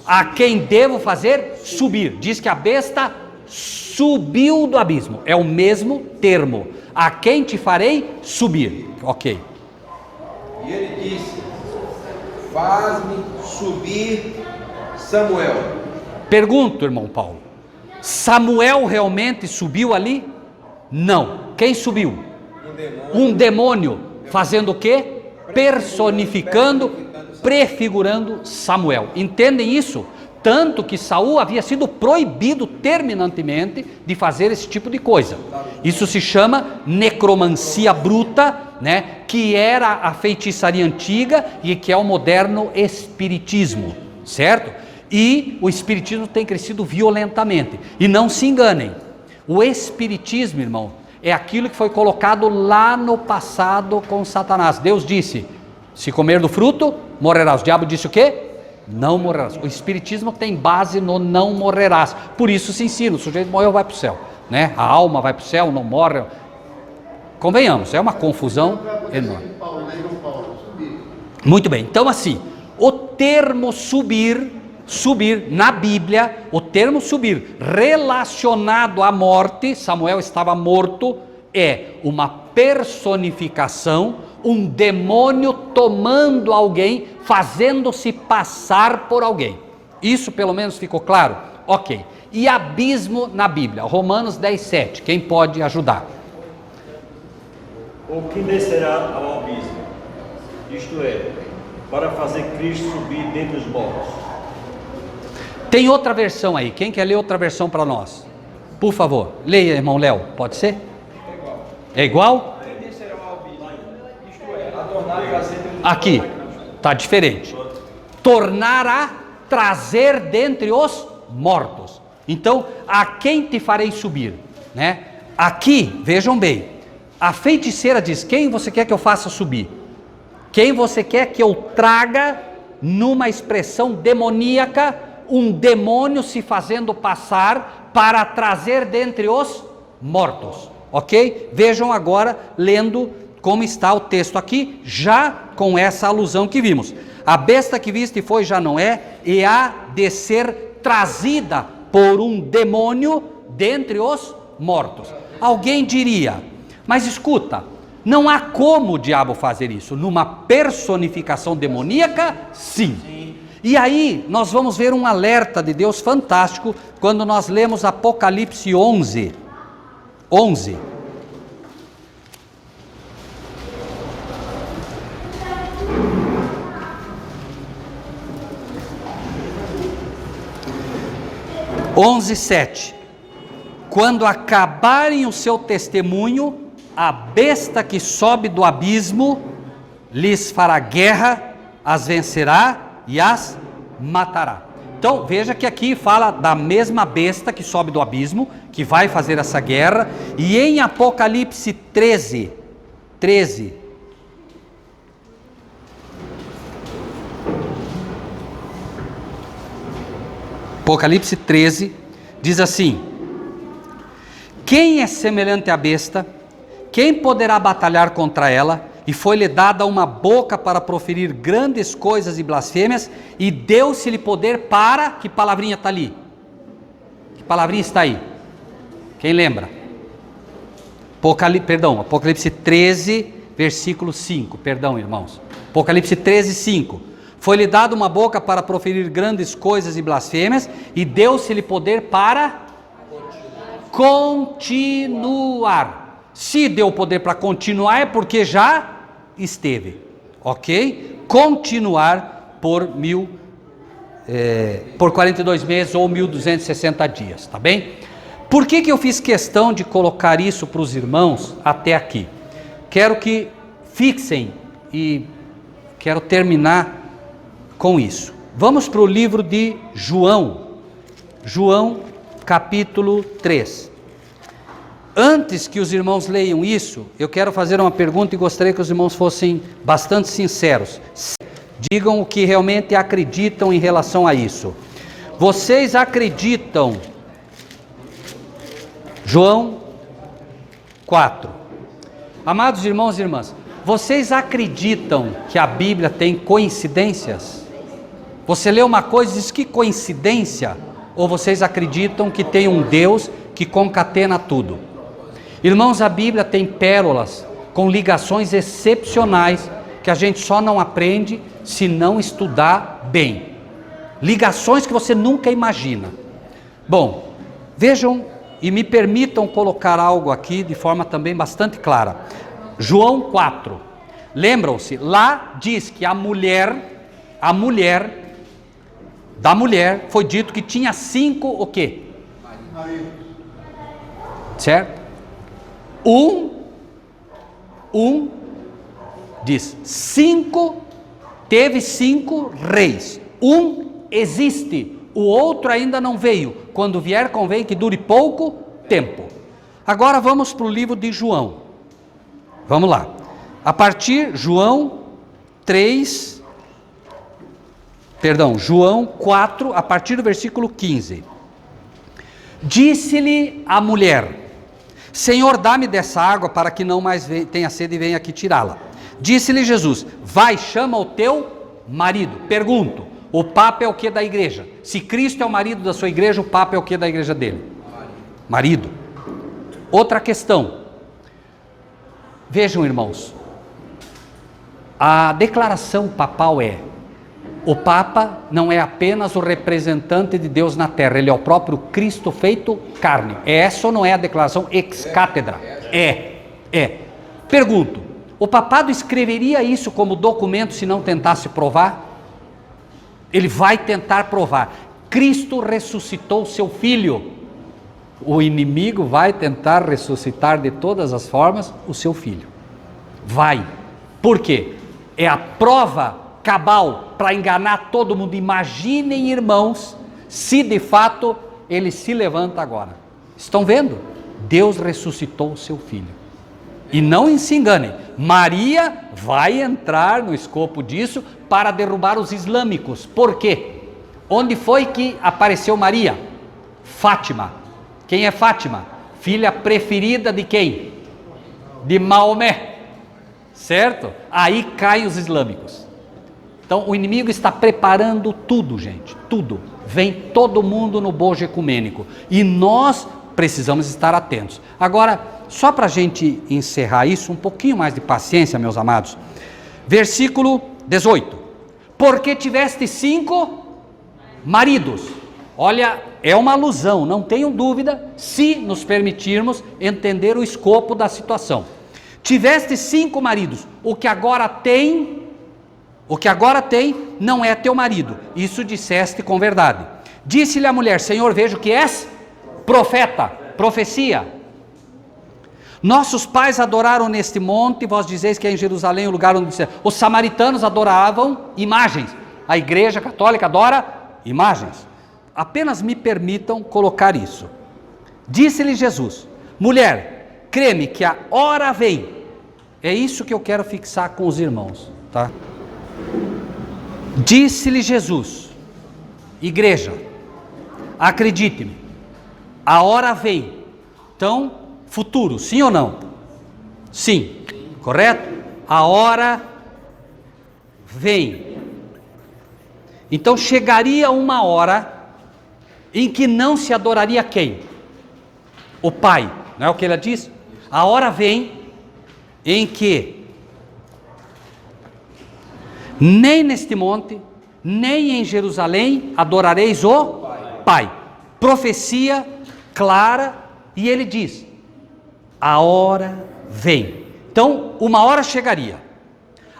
A quem devo fazer subir. Diz que a besta subiu do abismo. É o mesmo termo. A quem te farei subir. Ok. E ele disse: faz-me subir Samuel. Pergunto, irmão Paulo, Samuel realmente subiu ali? Não. Quem subiu? Um demônio. Fazendo o quê? Personificando, prefigurando Samuel. Entendem isso? Tanto que Saul havia sido proibido terminantemente de fazer esse tipo de coisa. Isso se chama necromancia bruta, né? Que era a feitiçaria antiga e que é o moderno espiritismo, certo? E o espiritismo tem crescido violentamente. E não se enganem, o espiritismo, irmão, é aquilo que foi colocado lá no passado com Satanás. Deus disse: se comer do fruto, morrerás. O diabo disse o quê? Não morrerás. O espiritismo tem base no não morrerás. Por isso se ensina, o sujeito morreu, vai para o céu, né? A alma vai para o céu, não morre. Convenhamos, é uma confusão enorme. Muito bem, então assim, o termo subir na Bíblia, o termo subir relacionado à morte, Samuel estava morto, é uma personificação, um demônio tomando alguém, fazendo-se passar por alguém. Isso pelo menos ficou claro? Ok. E abismo na Bíblia, Romanos 10, 7, quem pode ajudar? O que descerá ao abismo, isto é, para fazer Cristo subir dentre os mortos. Tem outra versão aí, quem quer ler outra versão para nós? Por favor, leia, irmão Léo, pode ser? É igual? Aqui, está diferente. Tornar a trazer dentre os mortos. Então, a quem te farei subir? Né? Aqui, vejam bem, a feiticeira diz: quem você quer que eu faça subir? Quem você quer que eu traga, numa expressão demoníaca, um demônio se fazendo passar para trazer dentre os mortos, ok? Vejam agora, lendo como está o texto aqui, já com essa alusão que vimos. A besta que viste foi, já não é, e há de ser trazida por um demônio dentre os mortos. Alguém diria, mas escuta, não há como o diabo fazer isso. Numa personificação demoníaca, sim. E aí nós vamos ver um alerta de Deus fantástico quando nós lemos Apocalipse 11. 11. Onze, 7. Quando acabarem o seu testemunho, a besta que sobe do abismo lhes fará guerra, as vencerá e as matará. Então veja que aqui fala da mesma besta que sobe do abismo, que vai fazer essa guerra. E em Apocalipse 13, Apocalipse 13 diz assim: quem é semelhante à besta? Quem poderá batalhar contra ela? E foi-lhe dada uma boca para proferir grandes coisas e blasfêmias, e deu-se-lhe poder para... Que palavrinha está ali? Que palavrinha está aí? Quem lembra? Apocalipse 13, versículo 5. Perdão, irmãos. Apocalipse 13, 5. Foi-lhe dada uma boca para proferir grandes coisas e blasfêmias, e deu-se-lhe poder para continuar. Se deu poder para continuar, é porque já esteve, ok? Continuar por 42 meses ou 1260 dias, tá bem? Por que eu fiz questão de colocar isso para os irmãos até aqui? Quero que fixem e quero terminar com isso. Vamos para o livro de João, capítulo 3. Antes que os irmãos leiam isso, eu quero fazer uma pergunta e gostaria que os irmãos fossem bastante sinceros. Digam o que realmente acreditam em relação a isso. Vocês acreditam? João 4. Amados irmãos e irmãs, vocês acreditam que a Bíblia tem coincidências? Você lê uma coisa e diz que coincidência? Ou vocês acreditam que tem um Deus que concatena tudo? Irmãos, a Bíblia tem pérolas com ligações excepcionais que a gente só não aprende se não estudar bem. Ligações que você nunca imagina. Bom, vejam e me permitam colocar algo aqui de forma também bastante clara. João 4. Lembram-se, lá diz que a mulher foi dito que tinha 5 o quê? Certo? Diz 5, teve 5 reis. Existe, o outro ainda não veio. Quando vier, convém que dure pouco tempo. Agora vamos para o livro de João. Vamos lá. A partir João 4, a partir do versículo 15. Disse-lhe a mulher: Senhor, dá-me dessa água para que não mais tenha sede e venha aqui tirá-la. Disse-lhe Jesus: vai, chama o teu marido. Pergunto, o Papa é o que da igreja? Se Cristo é o marido da sua igreja, o Papa é o que da igreja dele? Marido. Outra questão. Vejam, irmãos, a declaração papal é: o Papa não é apenas o representante de Deus na terra, ele é o próprio Cristo feito carne. Essa ou não é a declaração ex cátedra? É. Pergunto, o papado escreveria isso como documento se não tentasse provar? Ele vai tentar provar. Cristo ressuscitou seu filho. O inimigo vai tentar ressuscitar de todas as formas o seu filho. Vai. Por quê? É a prova cabal para enganar todo mundo. Imaginem, irmãos, se de fato ele se levanta agora. Estão vendo? Deus ressuscitou o seu filho. E não se enganem, Maria vai entrar no escopo disso para derrubar os islâmicos. Por quê? Onde foi que apareceu Maria? Fátima. Quem é Fátima? Filha preferida de quem? De Maomé. Certo? Aí caem os islâmicos. Então o inimigo está preparando tudo, gente, tudo. Vem todo mundo no bojo ecumênico. E nós precisamos estar atentos. Agora, só para a gente encerrar isso, um pouquinho mais de paciência, meus amados. Versículo 18. Porque tiveste 5 maridos. Olha, é uma alusão, não tenham dúvida, se nos permitirmos entender o escopo da situação. Tiveste 5 maridos, o que agora tem não é teu marido. Isso disseste com verdade. Disse-lhe a mulher: Senhor, vejo que és profeta, profecia. Nossos pais adoraram neste monte, vós dizeis que é em Jerusalém o lugar onde... Os samaritanos adoravam imagens. A igreja católica adora imagens. Apenas me permitam colocar isso. Disse-lhe Jesus: mulher, crê-me que a hora vem. É isso que eu quero fixar com os irmãos, tá? Disse-lhe Jesus: igreja, acredite-me, a hora vem. Então, futuro, sim ou não? Sim, correto? A hora vem. Então chegaria uma hora em que não se adoraria quem? O Pai, não é o que ele diz? A hora vem em que nem neste monte, nem em Jerusalém adorareis o Pai. Profecia clara, e ele diz: a hora vem. Então, uma hora chegaria.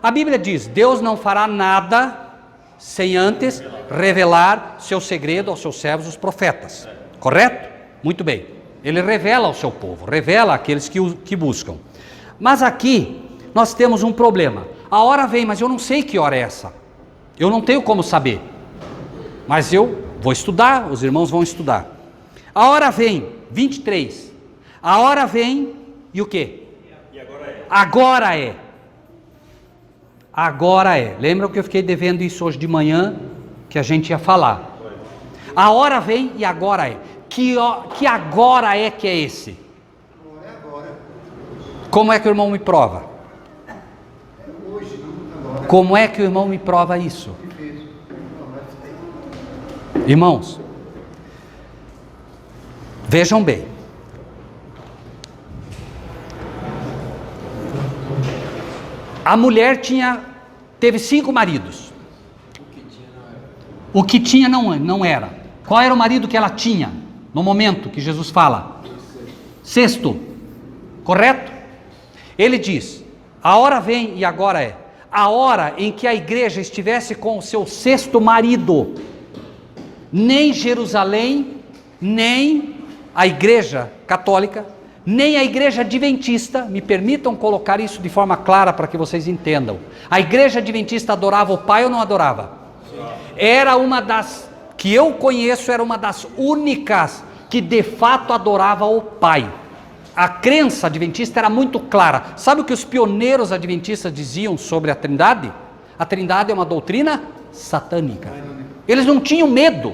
A Bíblia diz: Deus não fará nada sem antes revelar seu segredo aos seus servos, os profetas. Correto? Muito bem. Ele revela ao seu povo, revela àqueles que buscam. Mas aqui nós temos um problema. A hora vem, mas eu não sei que hora é essa. Eu não tenho como saber. Mas eu vou estudar, os irmãos vão estudar. A hora vem, 23. A hora vem e o quê? E agora é. Agora é. Agora é. Lembram que eu fiquei devendo isso hoje de manhã, que a gente ia falar. A hora vem e agora é. Que agora é que é esse? Como é que o irmão me prova? Como é que o irmão me prova isso? Irmãos, vejam bem. A mulher teve 5 maridos. O que tinha não era. Qual era o marido que ela tinha no momento que Jesus fala? 6º. Correto? Ele diz: a hora vem e agora é. A hora em que a igreja estivesse com o seu 6º marido. Nem Jerusalém, nem a igreja católica, nem a igreja adventista, me permitam colocar isso de forma clara para que vocês entendam. A igreja adventista adorava o Pai ou não adorava? Era uma das, que eu conheço, era uma das únicas que de fato adorava o Pai. A crença adventista era muito clara. Sabe o que os pioneiros adventistas diziam sobre a Trindade? A Trindade é uma doutrina satânica. Eles não tinham medo,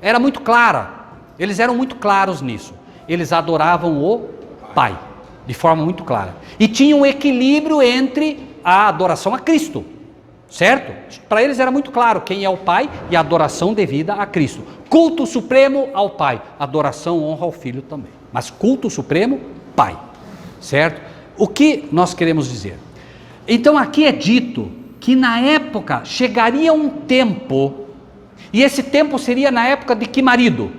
era muito clara. Eles eram muito claros nisso. Eles adoravam o Pai, de forma muito clara. E tinha um equilíbrio entre a adoração a Cristo, certo? Para eles era muito claro quem é o Pai e a adoração devida a Cristo. Culto supremo ao Pai, adoração, honra ao Filho também. Mas culto supremo, Pai, certo? O que nós queremos dizer? Então aqui é dito que na época chegaria um tempo, e esse tempo seria na época de que marido?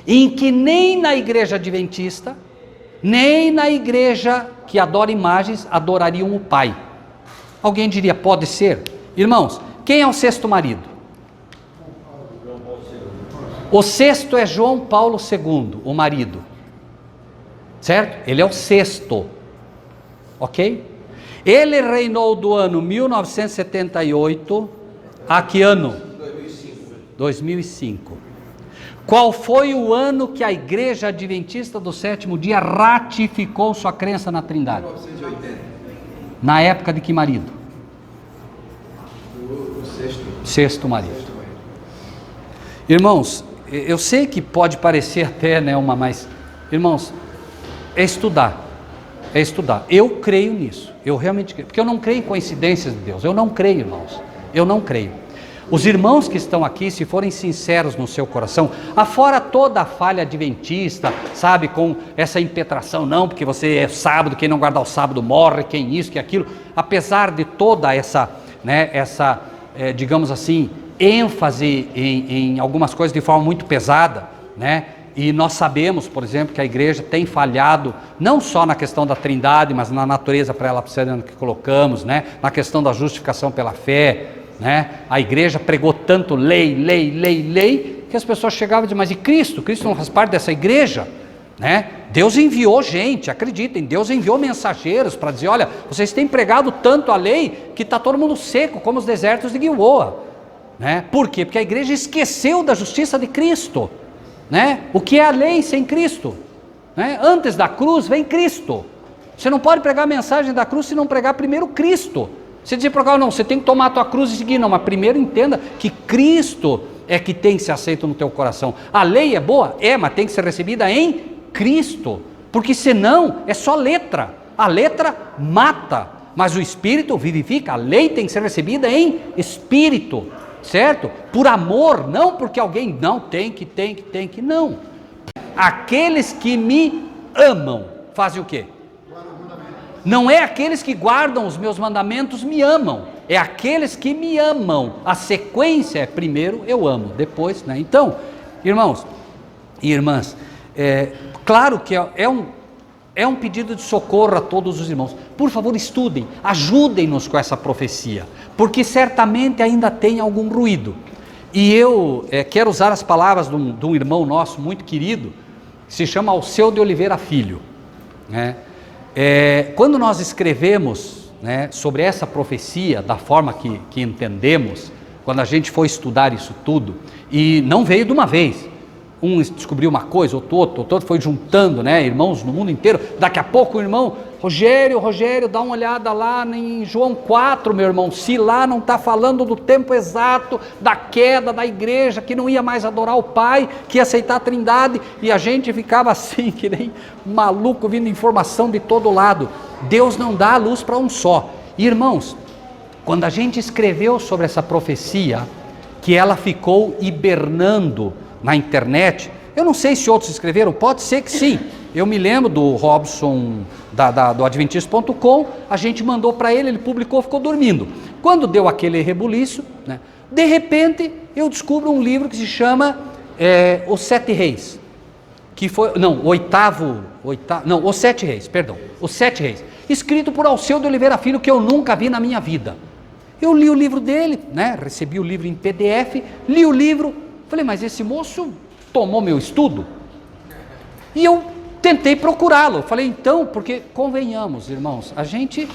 Em que nem na igreja adventista, nem na igreja que adora imagens, adorariam o Pai. Alguém diria, pode ser? Irmãos, quem é o 6º marido? O 6º é João Paulo II, o marido. Certo? Ele é o 6º. Ok? Ele reinou do ano 1978 a que ano? 2005. Qual foi o ano que a Igreja Adventista do Sétimo Dia ratificou sua crença na Trindade? 1980. Na época de que marido? O sexto. Sexto marido. Irmãos, eu sei que pode parecer até, né, mas, irmãos, é estudar. É estudar. Eu creio nisso. Eu realmente creio. Porque eu não creio em coincidências de Deus. Eu não creio, irmãos. Eu não creio. Os irmãos que estão aqui, se forem sinceros no seu coração, afora toda a falha adventista, sabe, com essa impetração, não, porque você é sábado, quem não guardar o sábado morre, quem isso, que aquilo, apesar de toda essa, né, digamos assim, ênfase em algumas coisas de forma muito pesada, né, e nós sabemos, por exemplo, que a igreja tem falhado, não só na questão da Trindade, mas na natureza pré-lapsariana que colocamos, né, na questão da justificação pela fé, né? A igreja pregou tanto lei, que as pessoas chegavam e diziam, mas e Cristo? Cristo não faz parte dessa igreja? Né? Deus enviou gente, acreditem, Deus enviou mensageiros para dizer, olha, vocês têm pregado tanto a lei que está todo mundo seco, como os desertos de Gilboa. Né? Por quê? Porque a igreja esqueceu da justiça de Cristo. Né? O que é a lei sem Cristo? Né? Antes da cruz vem Cristo. Você não pode pregar a mensagem da cruz se não pregar primeiro Cristo. Você dizer para o cara, não, você tem que tomar a tua cruz e seguir. Não, mas primeiro entenda que Cristo é que tem que ser aceito no teu coração. A lei é boa? É, mas tem que ser recebida em Cristo. Porque senão é só letra. A letra mata, mas o Espírito vivifica. A lei tem que ser recebida em Espírito, certo? Por amor, não porque alguém não tem que, não. Aqueles que me amam, fazem o quê? Não é aqueles que guardam os meus mandamentos me amam, é aqueles que me amam. A sequência é primeiro eu amo, depois, né? Então, irmãos e irmãs, claro que é um pedido de socorro a todos os irmãos. Por favor, estudem, ajudem-nos com essa profecia, porque certamente ainda tem algum ruído. E eu quero usar as palavras de um irmão nosso muito querido, que se chama Alceu de Oliveira Filho, né? Quando nós escrevemos, né, sobre essa profecia, da forma que entendemos, quando a gente foi estudar isso tudo, e não veio de uma vez, um descobriu uma coisa, outro foi juntando, né, irmãos no mundo inteiro. Daqui a pouco o irmão, Rogério, dá uma olhada lá em João 4, meu irmão, se lá não está falando do tempo exato da queda da igreja, que não ia mais adorar o Pai, que ia aceitar a Trindade, e a gente ficava assim, que nem maluco, vindo informação de todo lado. Deus não dá a luz para um só. E, irmãos, quando a gente escreveu sobre essa profecia, que ela ficou hibernando na internet, eu não sei se outros escreveram, pode ser que sim. Eu me lembro do Robson do Adventista.com, a gente mandou para ele publicou, ficou dormindo. Quando deu aquele rebuliço, né, de repente eu descubro um livro que se chama Os Sete Reis, que foi, Os Sete Reis, Os Sete Reis, escrito por Alceu de Oliveira Filho, que eu nunca vi na minha vida. Eu li o livro dele, né, recebi o livro em PDF, li o livro, falei, mas esse moço tomou meu estudo? E eu tentei procurá-lo, falei, então, porque convenhamos, irmãos, a gente,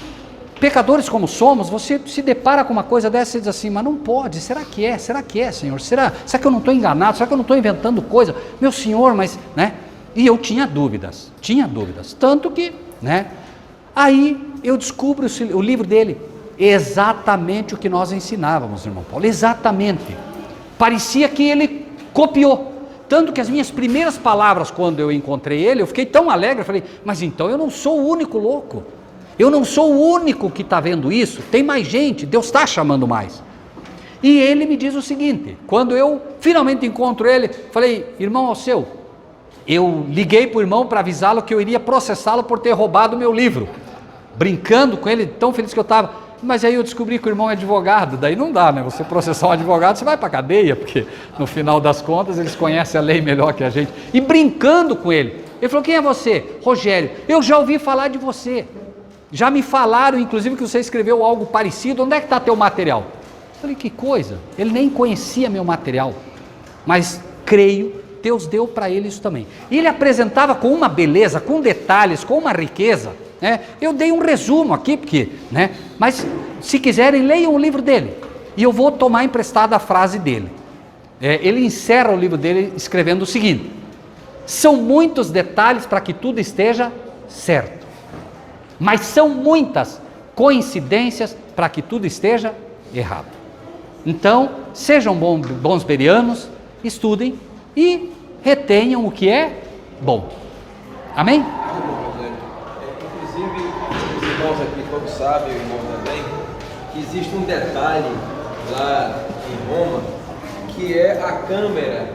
pecadores como somos, você se depara com uma coisa dessa e diz assim, mas não pode, será que é, Senhor, será que eu não estou enganado, será que eu não estou inventando coisa, meu Senhor, mas, né, e eu tinha dúvidas, tanto que, né, aí eu descubro o livro dele, exatamente o que nós ensinávamos, irmão Paulo, exatamente, parecia que ele copiou, tanto que as minhas primeiras palavras quando eu encontrei ele, eu fiquei tão alegre, eu falei, mas então eu não sou o único louco, eu não sou o único que está vendo isso, tem mais gente, Deus está chamando mais. E ele me diz o seguinte, quando eu finalmente encontro ele, falei, irmão Alceu, eu liguei para o irmão para avisá-lo que eu iria processá-lo por ter roubado o meu livro, brincando com ele, tão feliz que eu estava. Mas aí eu descobri que o irmão é advogado, daí não dá, né? Você processar um advogado, você vai para a cadeia, porque no final das contas eles conhecem a lei melhor que a gente. E brincando com ele, ele falou, quem é você? Rogério, eu já ouvi falar de você, já me falaram inclusive que você escreveu algo parecido, onde é que está teu material? Eu falei, que coisa, ele nem conhecia meu material, mas creio, Deus deu para ele isso também. E ele apresentava com uma beleza, com detalhes, com uma riqueza, né? Eu dei um resumo aqui, porque, né? Mas se quiserem, leiam o livro dele, e eu vou tomar emprestada a frase dele. ele encerra o livro dele escrevendo o seguinte: são muitos detalhes para que tudo esteja certo, mas são muitas coincidências para que tudo esteja errado. Então, sejam bons bereanos, estudem e retenham o que é bom. Amém? Inclusive, os irmãos aqui todos sabem, o irmão também, que existe um detalhe lá em Roma, que é a câmera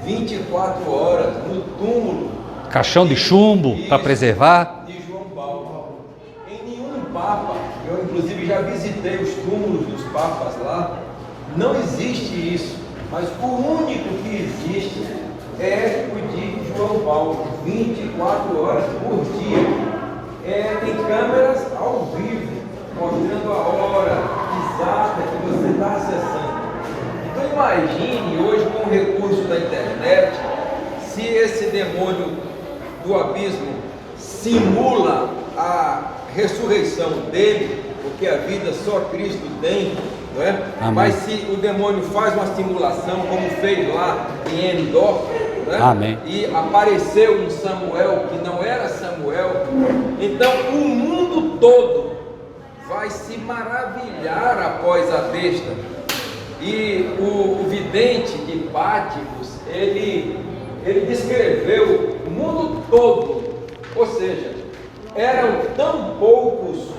24 horas no túmulo. Caixão de chumbo para preservar. De João Paulo. Em nenhum papa, eu inclusive já visitei os túmulos dos papas lá, não existe isso, mas o único que existe é o de João Paulo, 24 horas por dia. Tem câmeras ao vivo, mostrando a hora exata que você está acessando. Então imagine hoje, com o recurso da internet, se esse demônio do abismo simula a ressurreição dele, porque a vida só Cristo tem, não é? Mas se o demônio faz uma simulação, como fez lá em Endor, né? E apareceu um Samuel que não era Samuel, então o mundo todo vai se maravilhar após a besta. E o vidente de Pátimos, ele descreveu o mundo todo, ou seja, eram tão poucos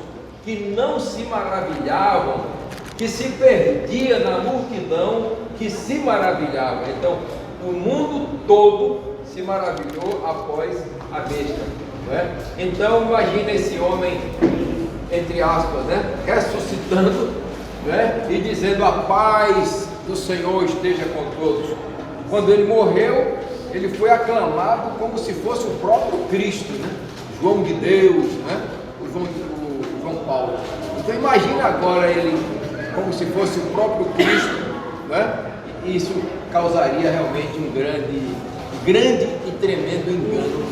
que não se maravilhavam, que se perdia na multidão que se maravilhava. Então, o mundo todo se maravilhou após a besta, não é? Então, imagina esse homem, entre aspas, né, ressuscitando, né, e dizendo: a paz do Senhor esteja com todos. Quando ele morreu, ele foi aclamado como se fosse o próprio Cristo, né? João de Deus, né? o João Paulo. Então imagina agora ele como se fosse o próprio Cristo, né? E isso causaria realmente um grande e tremendo engano.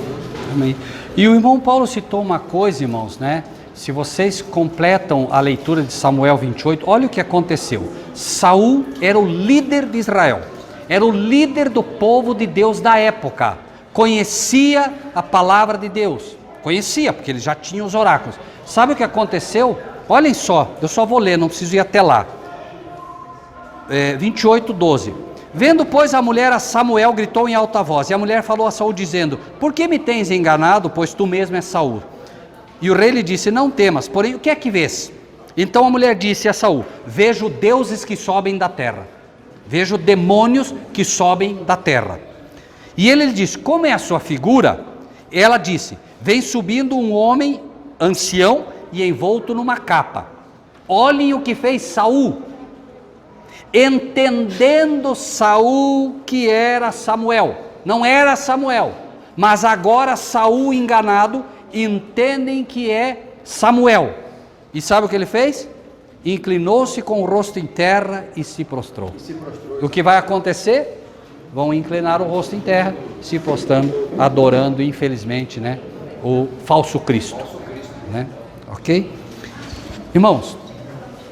Amém. E o irmão Paulo citou uma coisa, irmãos, né? Se vocês completam a leitura de Samuel 28, olha o que aconteceu. Saul era o líder de Israel, era o líder do povo de Deus da época, conhecia a palavra de Deus, conhecia, porque ele já tinha os oráculos. Sabe o que aconteceu? Olhem só, eu só vou ler, não preciso ir até lá. 28:12. Vendo, pois, a mulher a Samuel, gritou em alta voz, e a mulher falou a Saul, dizendo: por que me tens enganado, pois tu mesmo és Saul? E o rei lhe disse: não temas, porém o que é que vês? Então a mulher disse a Saul: vejo deuses que sobem da terra, vejo demônios que sobem da terra. E ele lhe disse: como é a sua figura? Ela disse: vem subindo um homem ancião e envolto numa capa. Olhem o que fez Saul. Entendendo Saul que era Samuel, não era Samuel, mas agora Saul enganado, entendem que é Samuel. E sabe o que ele fez? Inclinou-se com o rosto em terra e se prostrou. O que vai acontecer? Vão inclinar o rosto em terra, se prostrando, adorando, infelizmente, né, o falso Cristo, né? Ok? Irmãos,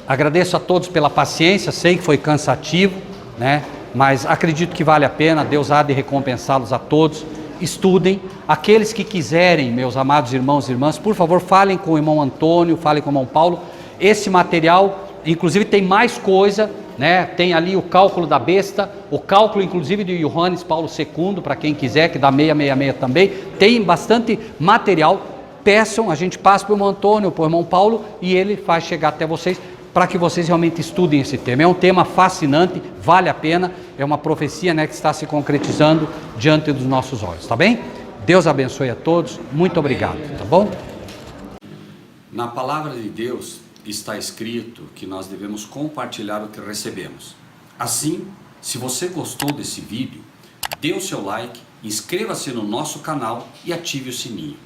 agradeço a todos pela paciência, sei que foi cansativo, né? Mas acredito que vale a pena, Deus há de recompensá-los a todos. Estudem. Aqueles que quiserem, meus amados irmãos e irmãs, por favor, falem com o irmão Antônio, falem com o irmão Paulo. Esse material, inclusive, tem mais coisa, né? Tem ali o cálculo da besta, o cálculo, inclusive, de Johannes Paulo II, para quem quiser, que dá 666 também. Tem bastante material. Peçam, a gente passa para o irmão Antônio, para o irmão Paulo, e ele faz chegar até vocês, para que vocês realmente estudem esse tema. É um tema fascinante, vale a pena, é uma profecia, né, que está se concretizando diante dos nossos olhos, tá bem? Deus abençoe a todos, muito obrigado, tá bom? Na palavra de Deus está escrito que nós devemos compartilhar o que recebemos. Assim, se você gostou desse vídeo, dê o seu like, inscreva-se no nosso canal e ative o sininho.